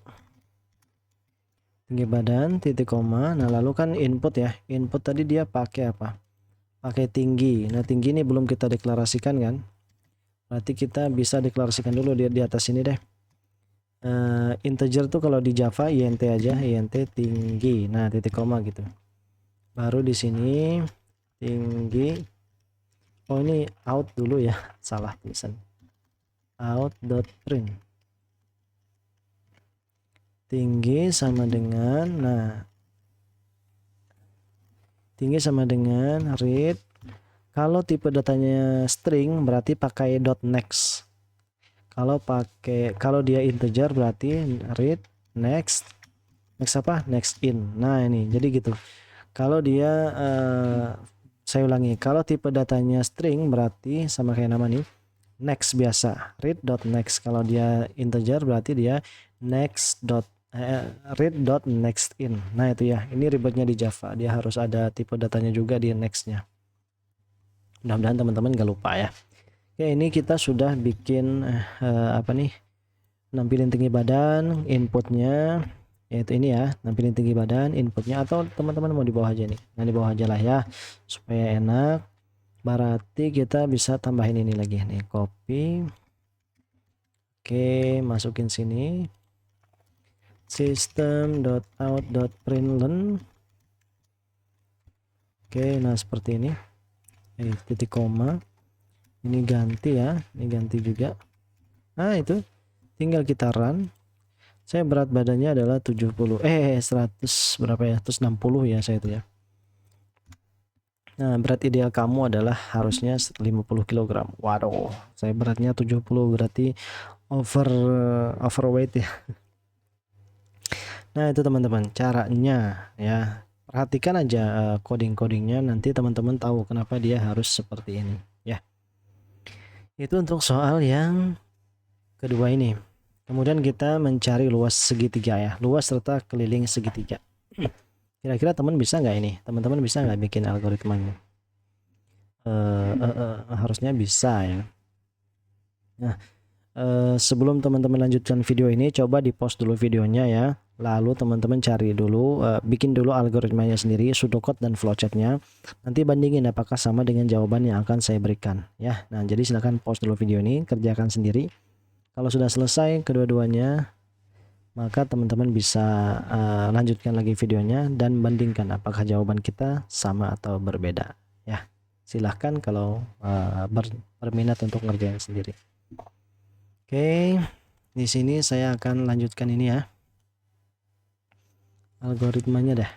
tinggi badan titik koma. Nah, lalu kan input ya. Input tadi dia pakai apa? Pakai tinggi. Nah, tinggi ini belum kita deklarasikan kan? Berarti kita bisa deklarasikan dulu di atas ini deh. Integer tuh kalau di Java int aja, int tinggi. Nah, titik koma gitu. Baru di sini tinggi. Oh, ini out dulu ya. Salah tulisan. Out.print. Tinggi sama dengan, nah, tinggi sama dengan read. Kalau tipe datanya string berarti pakai .next. Kalau dia integer berarti read next apa? Next in. Nah, ini jadi gitu. Kalau dia saya ulangi, kalau tipe datanya string berarti sama kayak nama nih, next biasa, read.next. Kalau dia integer berarti dia read.next in. Nah, itu ya. Ini ribetnya di Java. Dia harus ada tipe datanya juga di next-nya. Mudah-mudahan teman-teman gak lupa ya. Oke, ini kita sudah bikin apa nih? Nampilin tinggi badan, inputnya yaitu ini ya, nampilin tinggi badan, inputnya, atau teman-teman mau di bawah aja nih. Nah, di bawah aja lah ya, supaya enak. Berarti kita bisa tambahin ini lagi nih, copy. Oke, masukin sini. System.out.println. Oke, nah seperti ini. Titik koma. Ini ganti ya, ini ganti juga. Nah, itu tinggal kita run. Saya berat badannya adalah 100 berapa ya, 160 ya saya itu ya. Nah, berat ideal kamu adalah harusnya 50 kg. Waduh, saya beratnya 70, berarti overweight ya. Nah, itu teman-teman caranya ya. Perhatikan aja coding-codingnya, nanti teman-teman tahu kenapa dia harus seperti ini ya. Itu untuk soal yang kedua ini. Kemudian kita mencari luas segitiga ya, luas serta keliling segitiga. Kira-kira teman bisa nggak ini? Teman-teman bisa nggak bikin algoritmanya? Harusnya bisa ya. Nah, sebelum teman-teman lanjutkan video ini, coba di pause dulu videonya ya. Lalu teman-teman cari dulu, bikin dulu algoritmanya sendiri, pseudocode dan flowchartnya. Nanti bandingin apakah sama dengan jawaban yang akan saya berikan ya. Nah, jadi silahkan pause dulu video ini, kerjakan sendiri. Kalau sudah selesai kedua-duanya, maka teman-teman bisa lanjutkan lagi videonya dan bandingkan apakah jawaban kita sama atau berbeda ya. Silahkan kalau berminat untuk ngerjain sendiri. Oke, di sini saya akan lanjutkan ini ya, algoritmanya dah.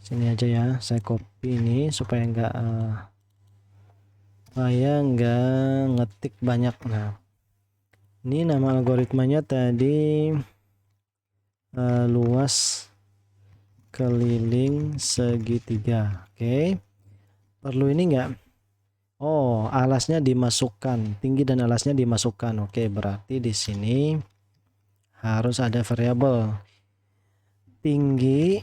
Sini aja ya, saya copy ini supaya nggak ngetik banyak. Nah, ini nama algoritmanya tadi luas keliling segitiga. Oke, perlu ini enggak? Oh, alasnya dimasukkan, tinggi dan alasnya dimasukkan. Oke, berarti di sini harus ada variabel tinggi,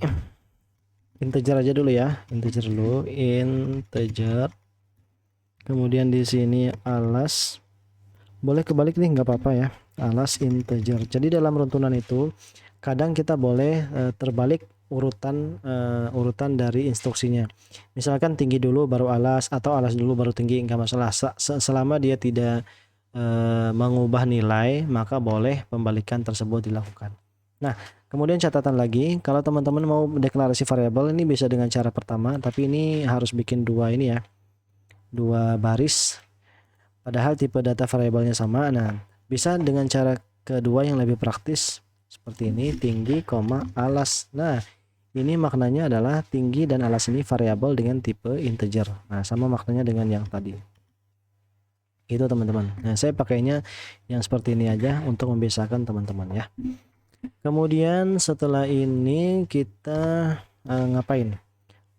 integer aja dulu ya, integer dulu, integer. Kemudian di sini alas, boleh kebalik nih, nggak apa-apa ya, alas integer. Jadi dalam runtunan itu kadang kita boleh terbalik urutan dari instruksinya. Misalkan tinggi dulu baru alas, atau alas dulu baru tinggi, nggak masalah. Selama dia tidak mengubah nilai, maka boleh pembalikan tersebut dilakukan. Nah, Kemudian catatan lagi, kalau teman-teman mau deklarasi variabel ini bisa dengan cara pertama, tapi ini harus bikin dua ini ya, dua baris. Padahal tipe data variabelnya sama. Nah, bisa dengan cara kedua yang lebih praktis seperti ini, tinggi, alas. Nah, ini maknanya adalah tinggi dan alas ini variabel dengan tipe integer. Nah, sama maknanya dengan yang tadi. Itu teman-teman. Nah, saya pakainya yang seperti ini aja untuk membiasakan teman-teman ya. Kemudian setelah ini kita ngapain?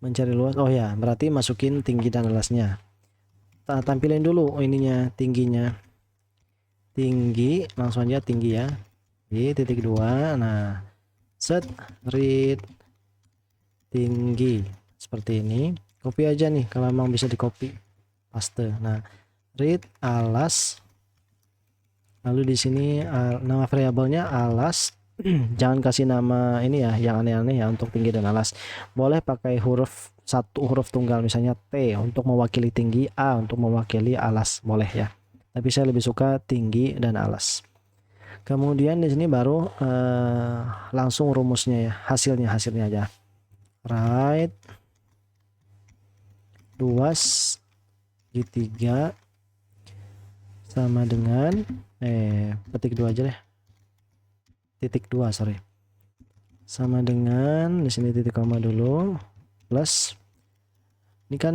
Mencari luas. Oh ya, berarti masukin tinggi dan alasnya. Tampilin dulu ininya, tingginya. Tinggi, langsung aja tinggi ya. Di titik 2. Nah, set read tinggi seperti ini. Copy aja nih kalau memang bisa di copy. Paste. Nah, read alas. Lalu di sini nama variabelnya alas. Jangan kasih nama ini ya yang aneh-aneh ya untuk tinggi dan alas. Boleh pakai satu huruf tunggal misalnya T untuk mewakili tinggi, A untuk mewakili alas, boleh ya. Tapi saya lebih suka tinggi dan alas. Kemudian di sini baru langsung rumusnya ya, hasilnya aja. Right luas segitiga sama dengan petik 2 aja deh. Titik 2, sorry. Sama dengan di sini titik koma dulu plus ini kan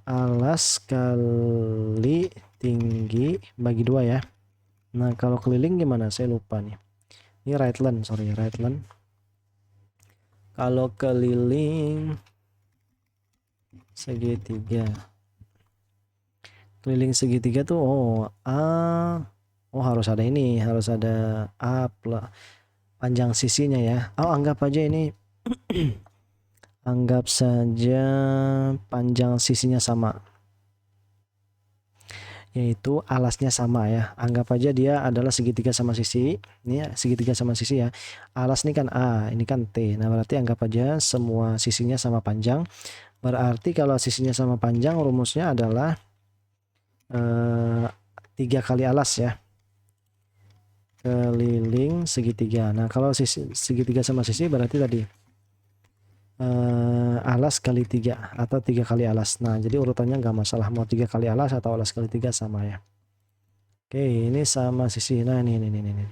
alas kali tinggi bagi 2 ya. Nah, kalau keliling gimana? Saya lupa nih. Ini right length, sorry, right length. Kalau keliling segitiga. Keliling segitiga tuh harus ada ini, harus ada panjang sisinya ya. Anggap aja ini anggap saja panjang sisinya sama, yaitu alasnya sama ya. Anggap aja dia adalah segitiga sama sisi. Ini ya, segitiga sama sisi ya. Alas ini kan A, ini kan T. Nah, berarti anggap aja semua sisinya sama panjang. Berarti kalau sisinya sama panjang, rumusnya adalah 3 kali alas ya. Keliling segitiga. Nah, kalau segitiga sama sisi berarti tadi alas kali 3 atau 3 kali alas. Nah, jadi urutannya nggak masalah mau 3 kali alas atau alas kali 3 sama ya. Oke, ini sama sisi. Nah, ini.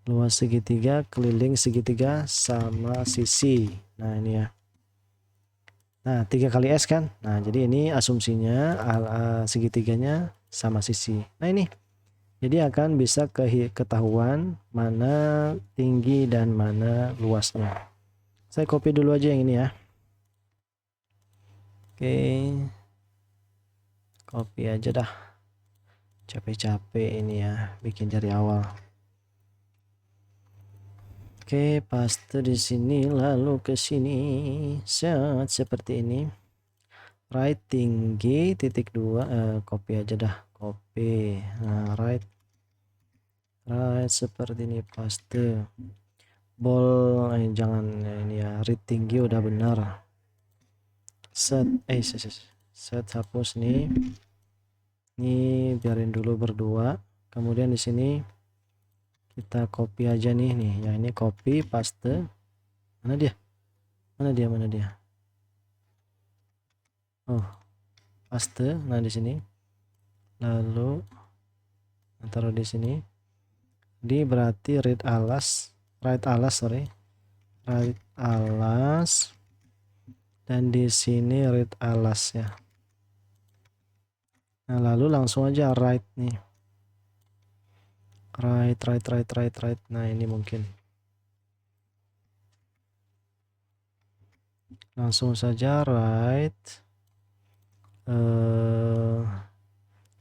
Luas segitiga, keliling segitiga sama sisi. Nah, ini ya. Nah, 3 kali S kan. Nah, jadi ini asumsinya segitiganya sama sisi. Nah, ini. Jadi akan bisa ketahuan mana tinggi dan mana luasnya. Saya copy dulu aja yang ini ya. Oke. Copy aja dah. Capek-capek ini ya bikin dari awal. Oke, paste di sini lalu ke sini. Seperti ini. Right tinggi titik 2, copy aja dah. Copy. Nah, right seperti ini paste. Jangan ini ya, read tinggi udah benar. Set hapus nih. Ini biarin dulu berdua. Kemudian di sini kita copy aja nih yang ini copy paste. Mana dia? Oh, paste. Nah, di sini. Lalu taruh di sini. Di berarti right alas, sorry. Right alas. Dan di sini read alas ya. Nah, lalu langsung aja right nih. Right. Nah, ini mungkin. Langsung saja right.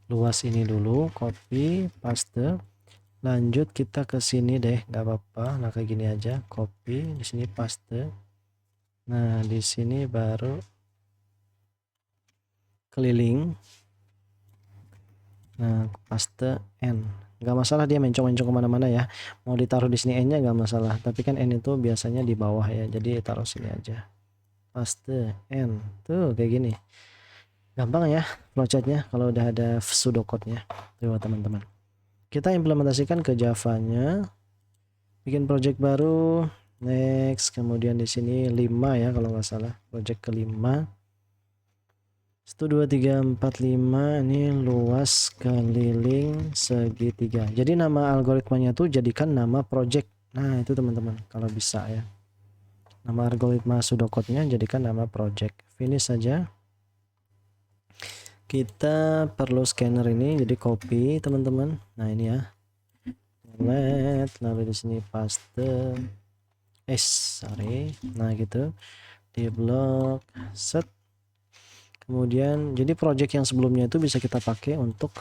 Luas ini dulu, copy, paste. Lanjut kita ke sini deh, nggak apa-apa. Nah, kayak gini aja, copy, di sini paste. Nah, di sini baru keliling. Nah, paste N. Nggak masalah dia mencong-mencong kemana-mana ya. Mau ditaruh di sini N-nya nggak masalah. Tapi kan N itu biasanya di bawah ya. Jadi taruh sini aja. Paste N. Tuh kayak gini. Gampang ya flowchartnya kalau udah ada pseudocode-nya. Tuh teman-teman. Kita implementasikan ke Java-nya. bikin project baru, next, kemudian di sini 5 ya kalau nggak salah, project kelima. 1 2 3 4 5 ini luas keliling segitiga. Jadi nama algoritmanya tuh jadikan nama project. Nah, itu teman-teman kalau bisa ya. Nama algoritma pseudocode-nya jadikan nama project. Finish saja. Kita perlu scanner ini, jadi copy teman-teman. Nah, ini ya. Delete, lalu di sini paste. Sorry. Nah, gitu. Di blok set. Kemudian jadi project yang sebelumnya itu bisa kita pakai untuk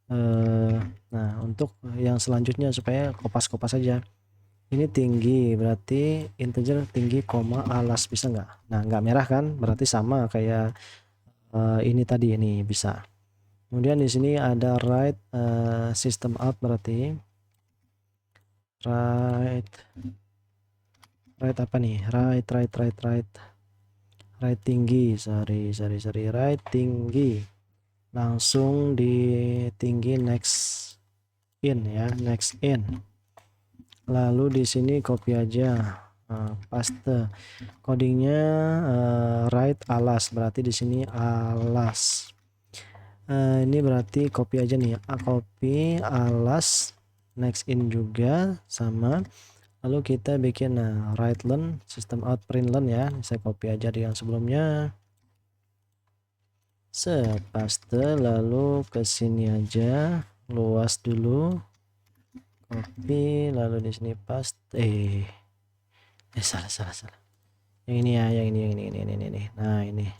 nah, untuk yang selanjutnya supaya kopas-kopas saja. Ini tinggi berarti integer tinggi koma alas, bisa nggak? Nah, nggak merah kan, berarti sama kayak ini tadi, ini bisa. Kemudian di sini ada write system out, berarti write apa nih, write tinggi, sorry write tinggi, langsung di tinggi next in ya, next in. Lalu di sini copy aja, paste codingnya, write alas, berarti di sini alas. Ini berarti copy aja nih, copy alas, next in juga sama. Lalu kita bikin write len, system out print len ya, saya copy aja di yang sebelumnya, paste, lalu ke sini aja, luas dulu, copy, lalu di sini paste, salah, yang ini ya, yang ini. Nah, ini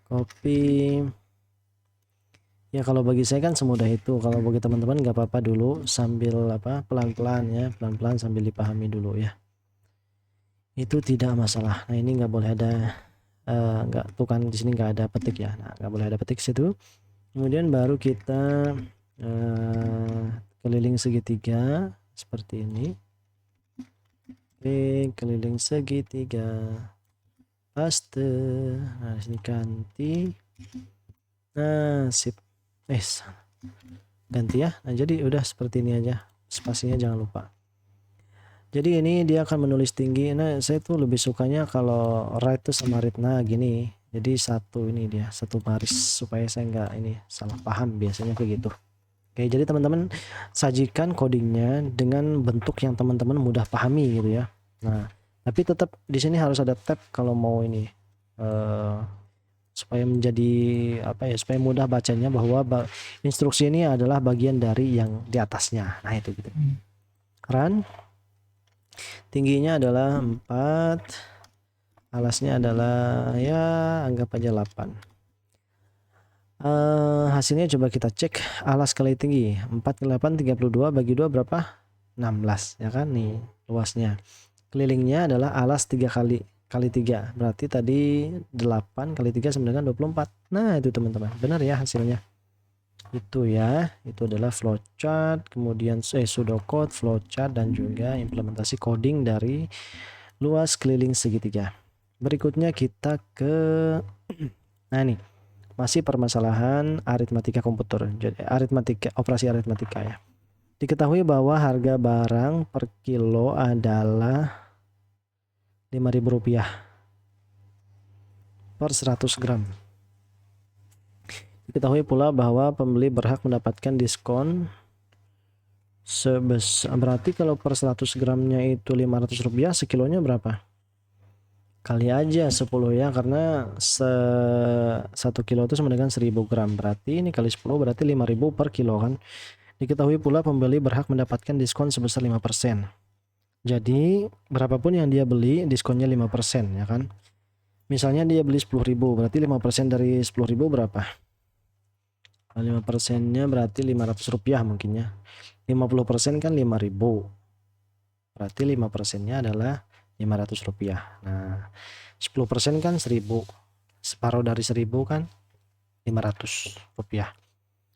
copy ya. Kalau bagi saya kan semudah itu, kalau bagi teman-teman nggak apa-apa dulu, sambil pelan-pelan ya, pelan-pelan sambil dipahami dulu ya, itu tidak masalah. Nah, ini nggak boleh ada nggak, tuh kan di sini nggak ada petik ya, nah nggak boleh ada petik situ. Kemudian baru kita keliling segitiga seperti ini. Keliling segitiga, paste. Nah, sini ganti. Nah, sip. Ganti ya. Nah, jadi udah seperti ini aja, spasinya jangan lupa. Jadi ini dia akan menulis tinggi. Nah, saya tuh lebih sukanya kalau write tuh sama read. Nah, gini, jadi satu ini dia, satu baris, supaya saya nggak ini salah paham, biasanya kayak gitu. Oke, jadi teman-teman sajikan codingnya dengan bentuk yang teman-teman mudah pahami gitu ya. Nah, tapi tetap di sini harus ada tab kalau mau ini, supaya menjadi supaya mudah bacanya, bahwa instruksi ini adalah bagian dari yang di atasnya. Nah, itu gitu. Run. Tingginya adalah 4, alasnya adalah ya anggap aja 8. Hasilnya coba kita cek, alas kali tinggi 4 kali 8 32, bagi 2 berapa? 16 ya kan, nih luasnya. Kelilingnya adalah alas 3 kali 3, berarti tadi 8 kali 3 sama dengan 24. Nah, itu teman-teman, benar ya hasilnya. Itu ya, itu adalah flowchart, kemudian pseudocode, flowchart, dan juga implementasi coding dari luas keliling segitiga. Berikutnya kita ke nah, ini masih permasalahan aritmatika komputer, jadi operasi aritmatika ya. Diketahui bahwa harga barang per kilo adalah Rp5.000 per 100 gram. Diketahui pula bahwa pembeli berhak mendapatkan diskon sebesar, berarti kalau per 100 gramnya itu Rp500, sekilonya berapa? Kali aja 10 ya, karena 1 kilo itu sama dengan 1000 gram, berarti ini kali 10 berarti 5.000 per kilo kan. Diketahui pula pembeli berhak mendapatkan diskon sebesar 5%. Jadi berapapun yang dia beli diskonnya 5% ya kan. Misalnya dia beli 10.000, berarti 5% dari 10.000 berapa? 5%-nya berarti Rp500 mungkin ya. 50% kan 5.000. Berarti 5%-nya adalah Rp500. Nah, 10% kan 1.000. Separuh dari 1.000 kan Rp500.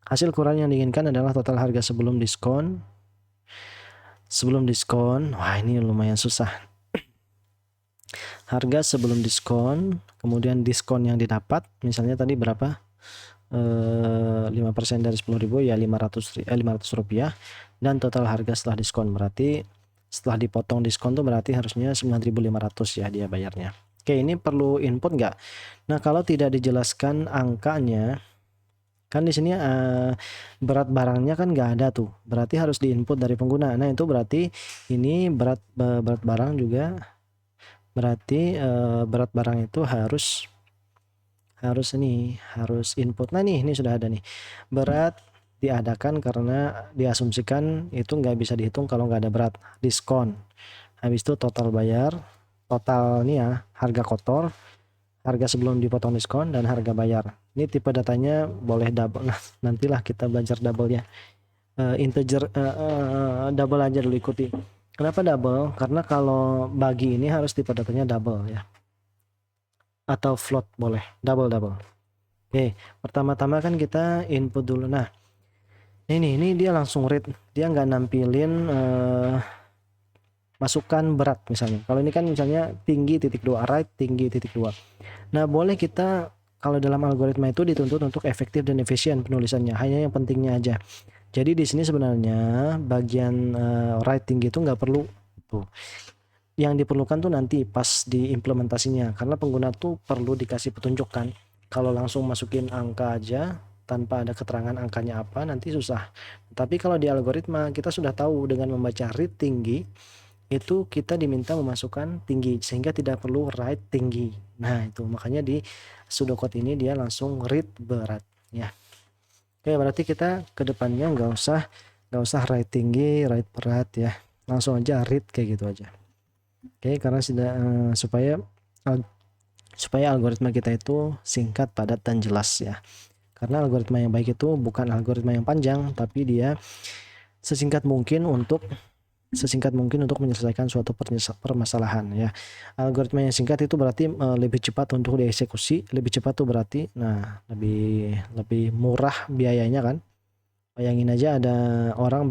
Hasil kurang yang diinginkan adalah total harga sebelum diskon. Wah, ini lumayan susah. Harga sebelum diskon, kemudian diskon yang didapat, misalnya tadi berapa? 5% dari 10.000 ya 500 rupiah, dan total harga setelah diskon berarti setelah dipotong diskon tuh berarti harusnya 9.500 ya dia bayarnya. Oke, ini perlu input nggak? Nah, kalau tidak dijelaskan angkanya, kan di sini berat barangnya kan nggak ada tuh, berarti harus diinput dari pengguna. Nah, itu berarti ini berat barang juga, berarti berat barang itu harus input. Nah, ini sudah ada nih, berat diadakan karena diasumsikan itu nggak bisa dihitung kalau nggak ada berat, diskon, habis itu total bayar, total nih ya, harga kotor, harga sebelum dipotong diskon, dan harga bayar. Ini tipe datanya boleh double. Nah, nantilah kita belajar double ya. Integer double aja dulu ikuti. Kenapa double? Karena kalau bagi ini harus tipe datanya double ya. Atau float boleh, double. Oke, pertama-tama kan kita input dulu. Nah, ini dia langsung read, dia nggak nampilin masukkan berat misalnya. Kalau ini kan misalnya tinggi titik 2, right tinggi titik 2. Nah, boleh kita kalau dalam algoritma itu dituntut untuk efektif dan efisien penulisannya, hanya yang pentingnya aja. Jadi di sini sebenarnya bagian right tinggi itu nggak perlu tuh. Yang diperlukan tuh nanti pas di implementasinya, karena pengguna tuh perlu dikasih petunjuk kan. Kalau langsung masukin angka aja tanpa ada keterangan angkanya apa, nanti susah. Tapi kalau di algoritma kita sudah tahu dengan membaca read tinggi itu kita diminta memasukkan tinggi sehingga tidak perlu write tinggi. Nah, itu makanya di pseudocode ini dia langsung read berat ya. Oke, berarti kita kedepannya nggak usah write tinggi, write berat ya. Langsung aja read kayak gitu aja. Oke, karena supaya algoritma kita itu singkat, padat, dan jelas ya. Karena algoritma yang baik itu bukan algoritma yang panjang, tapi dia sesingkat mungkin untuk menyelesaikan suatu permasalahan ya. Algoritma yang singkat itu berarti lebih cepat untuk dieksekusi, lebih cepat tuh berarti lebih murah biayanya kan. Bayangin aja ada orang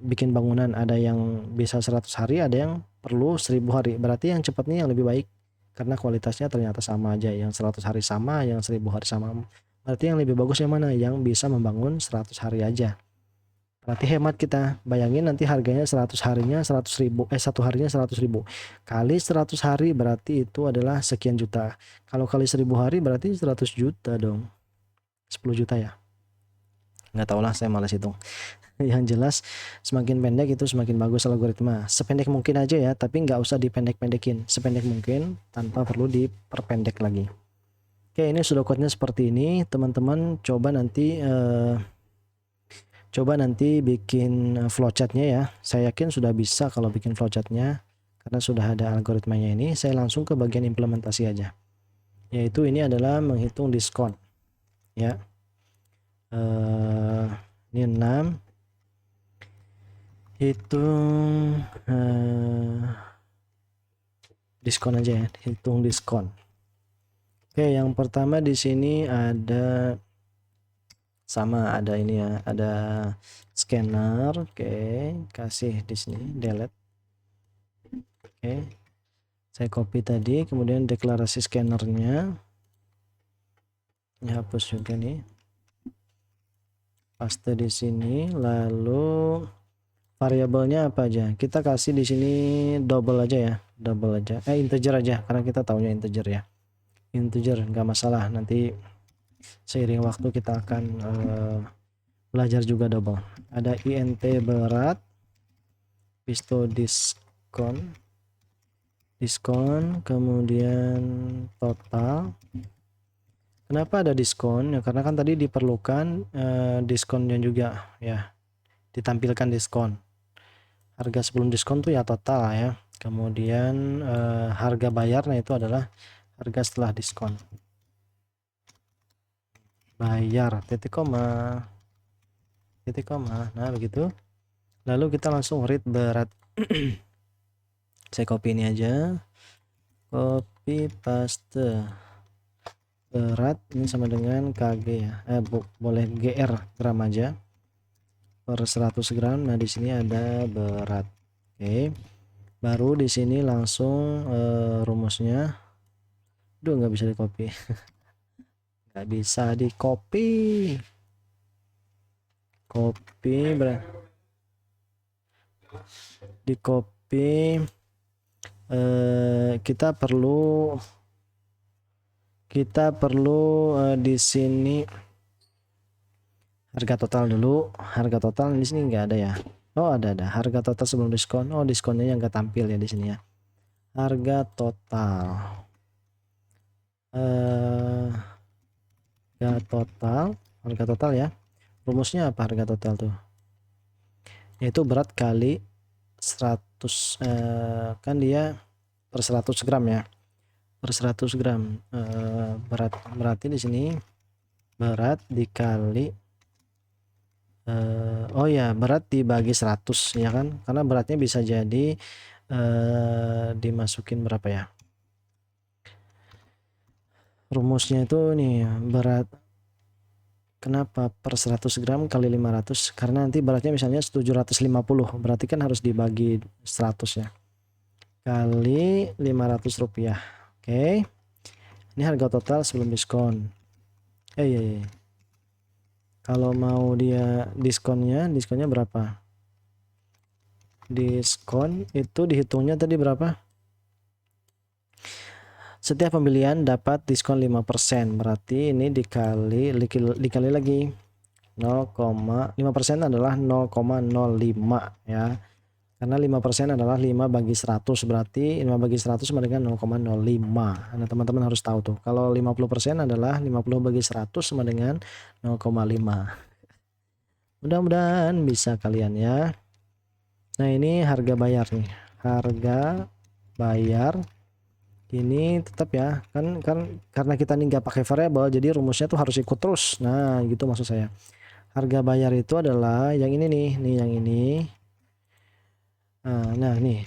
bikin bangunan, ada yang bisa 100 hari, ada yang perlu 1000 hari. Berarti yang cepat nih yang lebih baik karena kualitasnya ternyata sama aja, yang 100 hari sama, yang 1000 hari sama. Berarti yang lebih bagus yang mana? Yang bisa membangun 100 hari aja. Berarti hemat kita. Bayangin nanti harganya 100 harinya 100.000, 1 harinya 100.000. Kali 100 hari berarti itu adalah sekian juta. Kalau kali 1000 hari berarti 100 juta dong. 10 juta ya. Nggak tahu lah, saya malas hitung. Yang jelas semakin pendek itu semakin bagus algoritma. Sependek mungkin aja ya, tapi nggak usah dipendek-pendekin. Sependek mungkin tanpa perlu diperpendek lagi. Oke, ini sudah code-nya seperti ini. Teman-teman coba nanti bikin flowchart-nya ya. Saya yakin sudah bisa kalau bikin flowchart-nya karena sudah ada algoritmanya ini. Saya langsung ke bagian implementasi aja. Yaitu ini adalah menghitung diskon. Ya. Ini 6. Hitung diskon aja ya, hitung diskon. Oke, yang pertama di sini ada ini ya, ada scanner. Oke, kasih di sini delete. Oke, saya copy tadi, kemudian deklarasi scannernya ini hapus juga nih, paste di sini, lalu variabelnya apa aja kita kasih di sini, double aja ya, integer aja karena kita taunya integer ya, integer nggak masalah, nanti seiring waktu kita akan belajar juga double. Ada int berat, pisto diskon, kemudian total. Kenapa ada diskon ya, karena kan tadi diperlukan diskonnya juga ya, ditampilkan diskon. Harga sebelum diskon tuh ya total ya, kemudian harga bayarnya itu adalah harga setelah diskon, bayar titik koma. Nah begitu, lalu kita langsung read berat. Saya copy ini aja, copy paste berat ini sama dengan kg ya, boleh gr, gram aja, per 100 gram. Nah di sini ada berat. Oke, baru di sini langsung rumusnya. Duh, nggak bisa di copy. nggak bisa di copy. Di copy. Kita perlu di sini harga total dulu. Harga total di sini nggak ada ya. Oh, ada harga total sebelum diskon. Oh, diskonnya yang nggak tampil ya di sini ya. Harga total. Harga total ya. Rumusnya apa harga total tuh? Yaitu berat kali 100, kan dia per 100 gram ya. Per 100 gram berarti di sini berat dikali oh ya, berat dibagi 100 ya kan, karena beratnya bisa jadi dimasukin berapa ya, rumusnya itu nih, berat kenapa per 100 gram kali 500, karena nanti beratnya misalnya 750, berarti kan harus dibagi 100 ya, kali 500 rupiah. Oke, ini harga total sebelum diskon. Iya. Kalau mau dia diskonnya berapa? Diskon itu dihitungnya tadi berapa? Setiap pembelian dapat diskon 5%. Berarti ini dikali lagi 0,5% adalah 0,05 ya. Karena 5% adalah 5 bagi 100, berarti 5 bagi 100 sama dengan 0,05. Nah, teman-teman harus tahu tuh. Kalau 50% adalah 50 bagi 100 sama dengan 0,5. Mudah-mudahan bisa kalian ya. Nah, ini harga bayar nih. Harga bayar ini tetap ya. Kan karena kita ini nggak pakai variabel, jadi rumusnya tuh harus ikut terus. Nah, gitu maksud saya. Harga bayar itu adalah yang ini nih, yang ini. Nah, nih.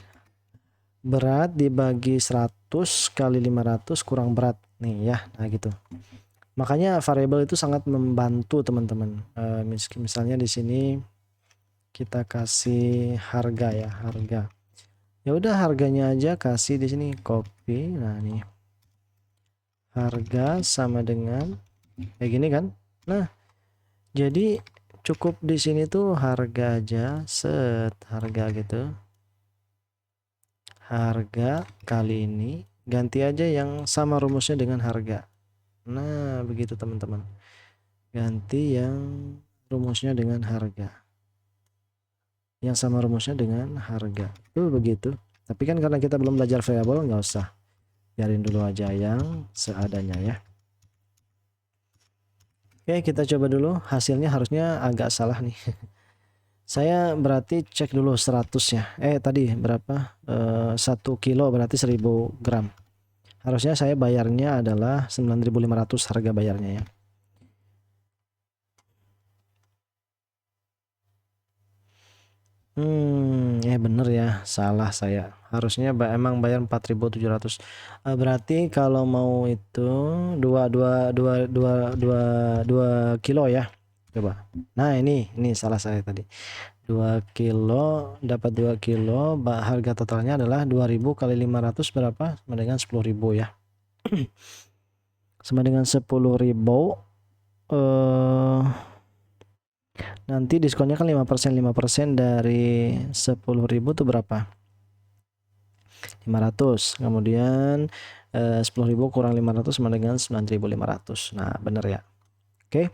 Berat dibagi 100 kali 500 kurang berat nih ya. Nah, gitu. Makanya variabel itu sangat membantu teman-teman. Misalnya di sini kita kasih harga ya, harga. Ya udah harganya aja kasih di sini, copy. Nah, nih. Harga sama dengan kayak gini kan. Nah, jadi cukup di sini tuh harga aja, harga gitu. Harga kali ini ganti aja yang sama rumusnya dengan harga. Nah, begitu teman-teman. Ganti yang rumusnya dengan harga. Yang sama rumusnya dengan harga. Tuh begitu. Tapi kan karena kita belum belajar variabel, nggak usah. Biarin dulu aja yang seadanya ya. Oke, kita coba dulu. Hasilnya harusnya agak salah nih. Saya berarti cek dulu 100 ya. Tadi berapa? 1 kilo berarti 1000 gram. Harusnya saya bayarnya adalah 9.500 harga bayarnya ya. Bener ya, salah saya. Harusnya emang bayar 4.700. Berarti kalau mau itu 2 kilo ya. Coba. Nah, ini salah saya tadi. 2 kilo dapat 2 kilo, harga totalnya adalah 2000 kali 500 berapa? Sama dengan 10.000 ya. Sama dengan 10.000. Nanti diskonnya kan 5% dari 10.000 tuh berapa? 500. Kemudian 10.000 kurang 500 sama dengan 9.500. Nah, bener ya. Oke.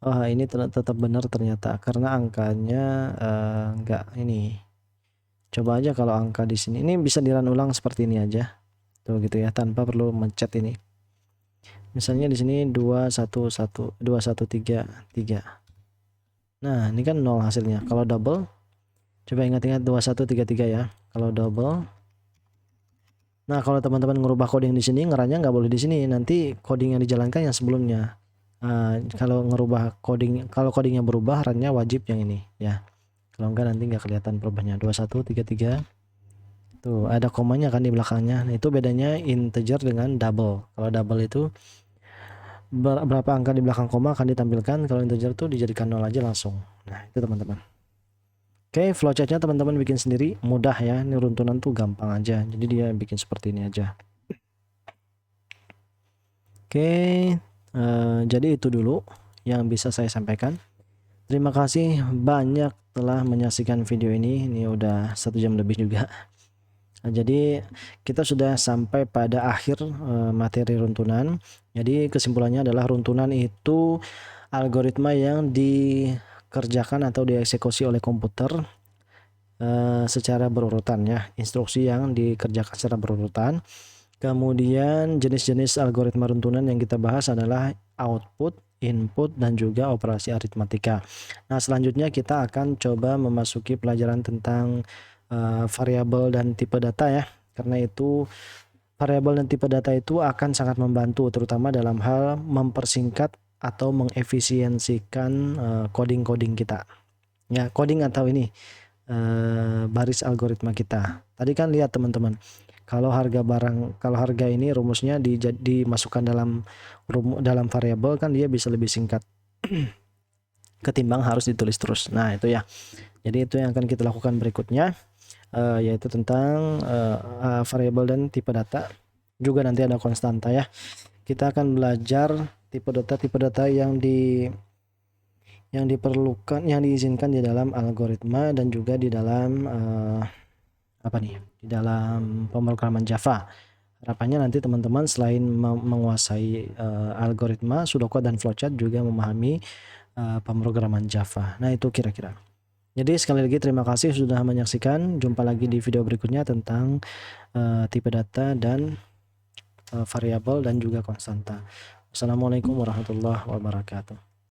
Oh, ini tetap benar ternyata karena angkanya enggak ini. Coba aja kalau angka di sini. Ini bisa dirun ulang seperti ini aja. Tuh gitu ya, tanpa perlu mencet ini. Misalnya di sini 211 2133. Nah, ini kan 0 hasilnya. Kalau double, coba ingat-ingat 2133 ya. Kalau double. Nah, kalau teman-teman ngerubah coding di sini, ngeranya nggak boleh di sini. Nanti coding yang dijalankan yang sebelumnya. Kalau ngerubah coding, kalau codingnya berubah, runnya wajib yang ini ya. Kalau enggak nanti nggak kelihatan perubahannya. 2133. Tuh, ada komanya kan di belakangnya. Nah, itu bedanya integer dengan double. Kalau double itu berapa angka di belakang koma akan ditampilkan, kalau integer tuh dijadikan 0 aja langsung. Nah, itu teman-teman. Oke, flowchartnya teman-teman bikin sendiri, mudah ya. Ini runtunan tuh gampang aja. Jadi dia bikin seperti ini aja. Oke, Jadi itu dulu yang bisa saya sampaikan. Terima kasih banyak telah menyaksikan video ini. Ini udah 1 jam lebih juga. Jadi kita sudah sampai pada akhir materi runtunan. Jadi kesimpulannya adalah runtunan itu algoritma yang dikerjakan atau dieksekusi oleh komputer secara berurutan ya, instruksi yang dikerjakan secara berurutan. Kemudian jenis-jenis algoritma runtunan yang kita bahas adalah output, input, dan juga operasi aritmatika. Nah, selanjutnya kita akan coba memasuki pelajaran tentang variabel dan tipe data ya. Karena itu variabel dan tipe data itu akan sangat membantu terutama dalam hal mempersingkat atau mengefisiensikan coding-coding kita. Ya, coding atau ini baris algoritma kita. Tadi kan lihat teman-teman, kalau harga ini rumusnya dimasukkan dalam variabel kan dia bisa lebih singkat ketimbang harus ditulis terus. Nah, itu ya. Jadi itu yang akan kita lakukan berikutnya, yaitu tentang variabel dan tipe data. Juga nanti ada konstanta ya. Kita akan belajar tipe data yang diperlukan, yang diizinkan di dalam algoritma dan juga di dalam di dalam pemrograman Java. Harapannya nanti teman-teman selain menguasai algoritma, pseudocode dan flowchart juga memahami pemrograman Java. Nah, itu kira-kira. Jadi sekali lagi terima kasih sudah menyaksikan. Jumpa lagi di video berikutnya tentang tipe data dan variabel dan juga konstanta. Wassalamualaikum warahmatullahi wabarakatuh.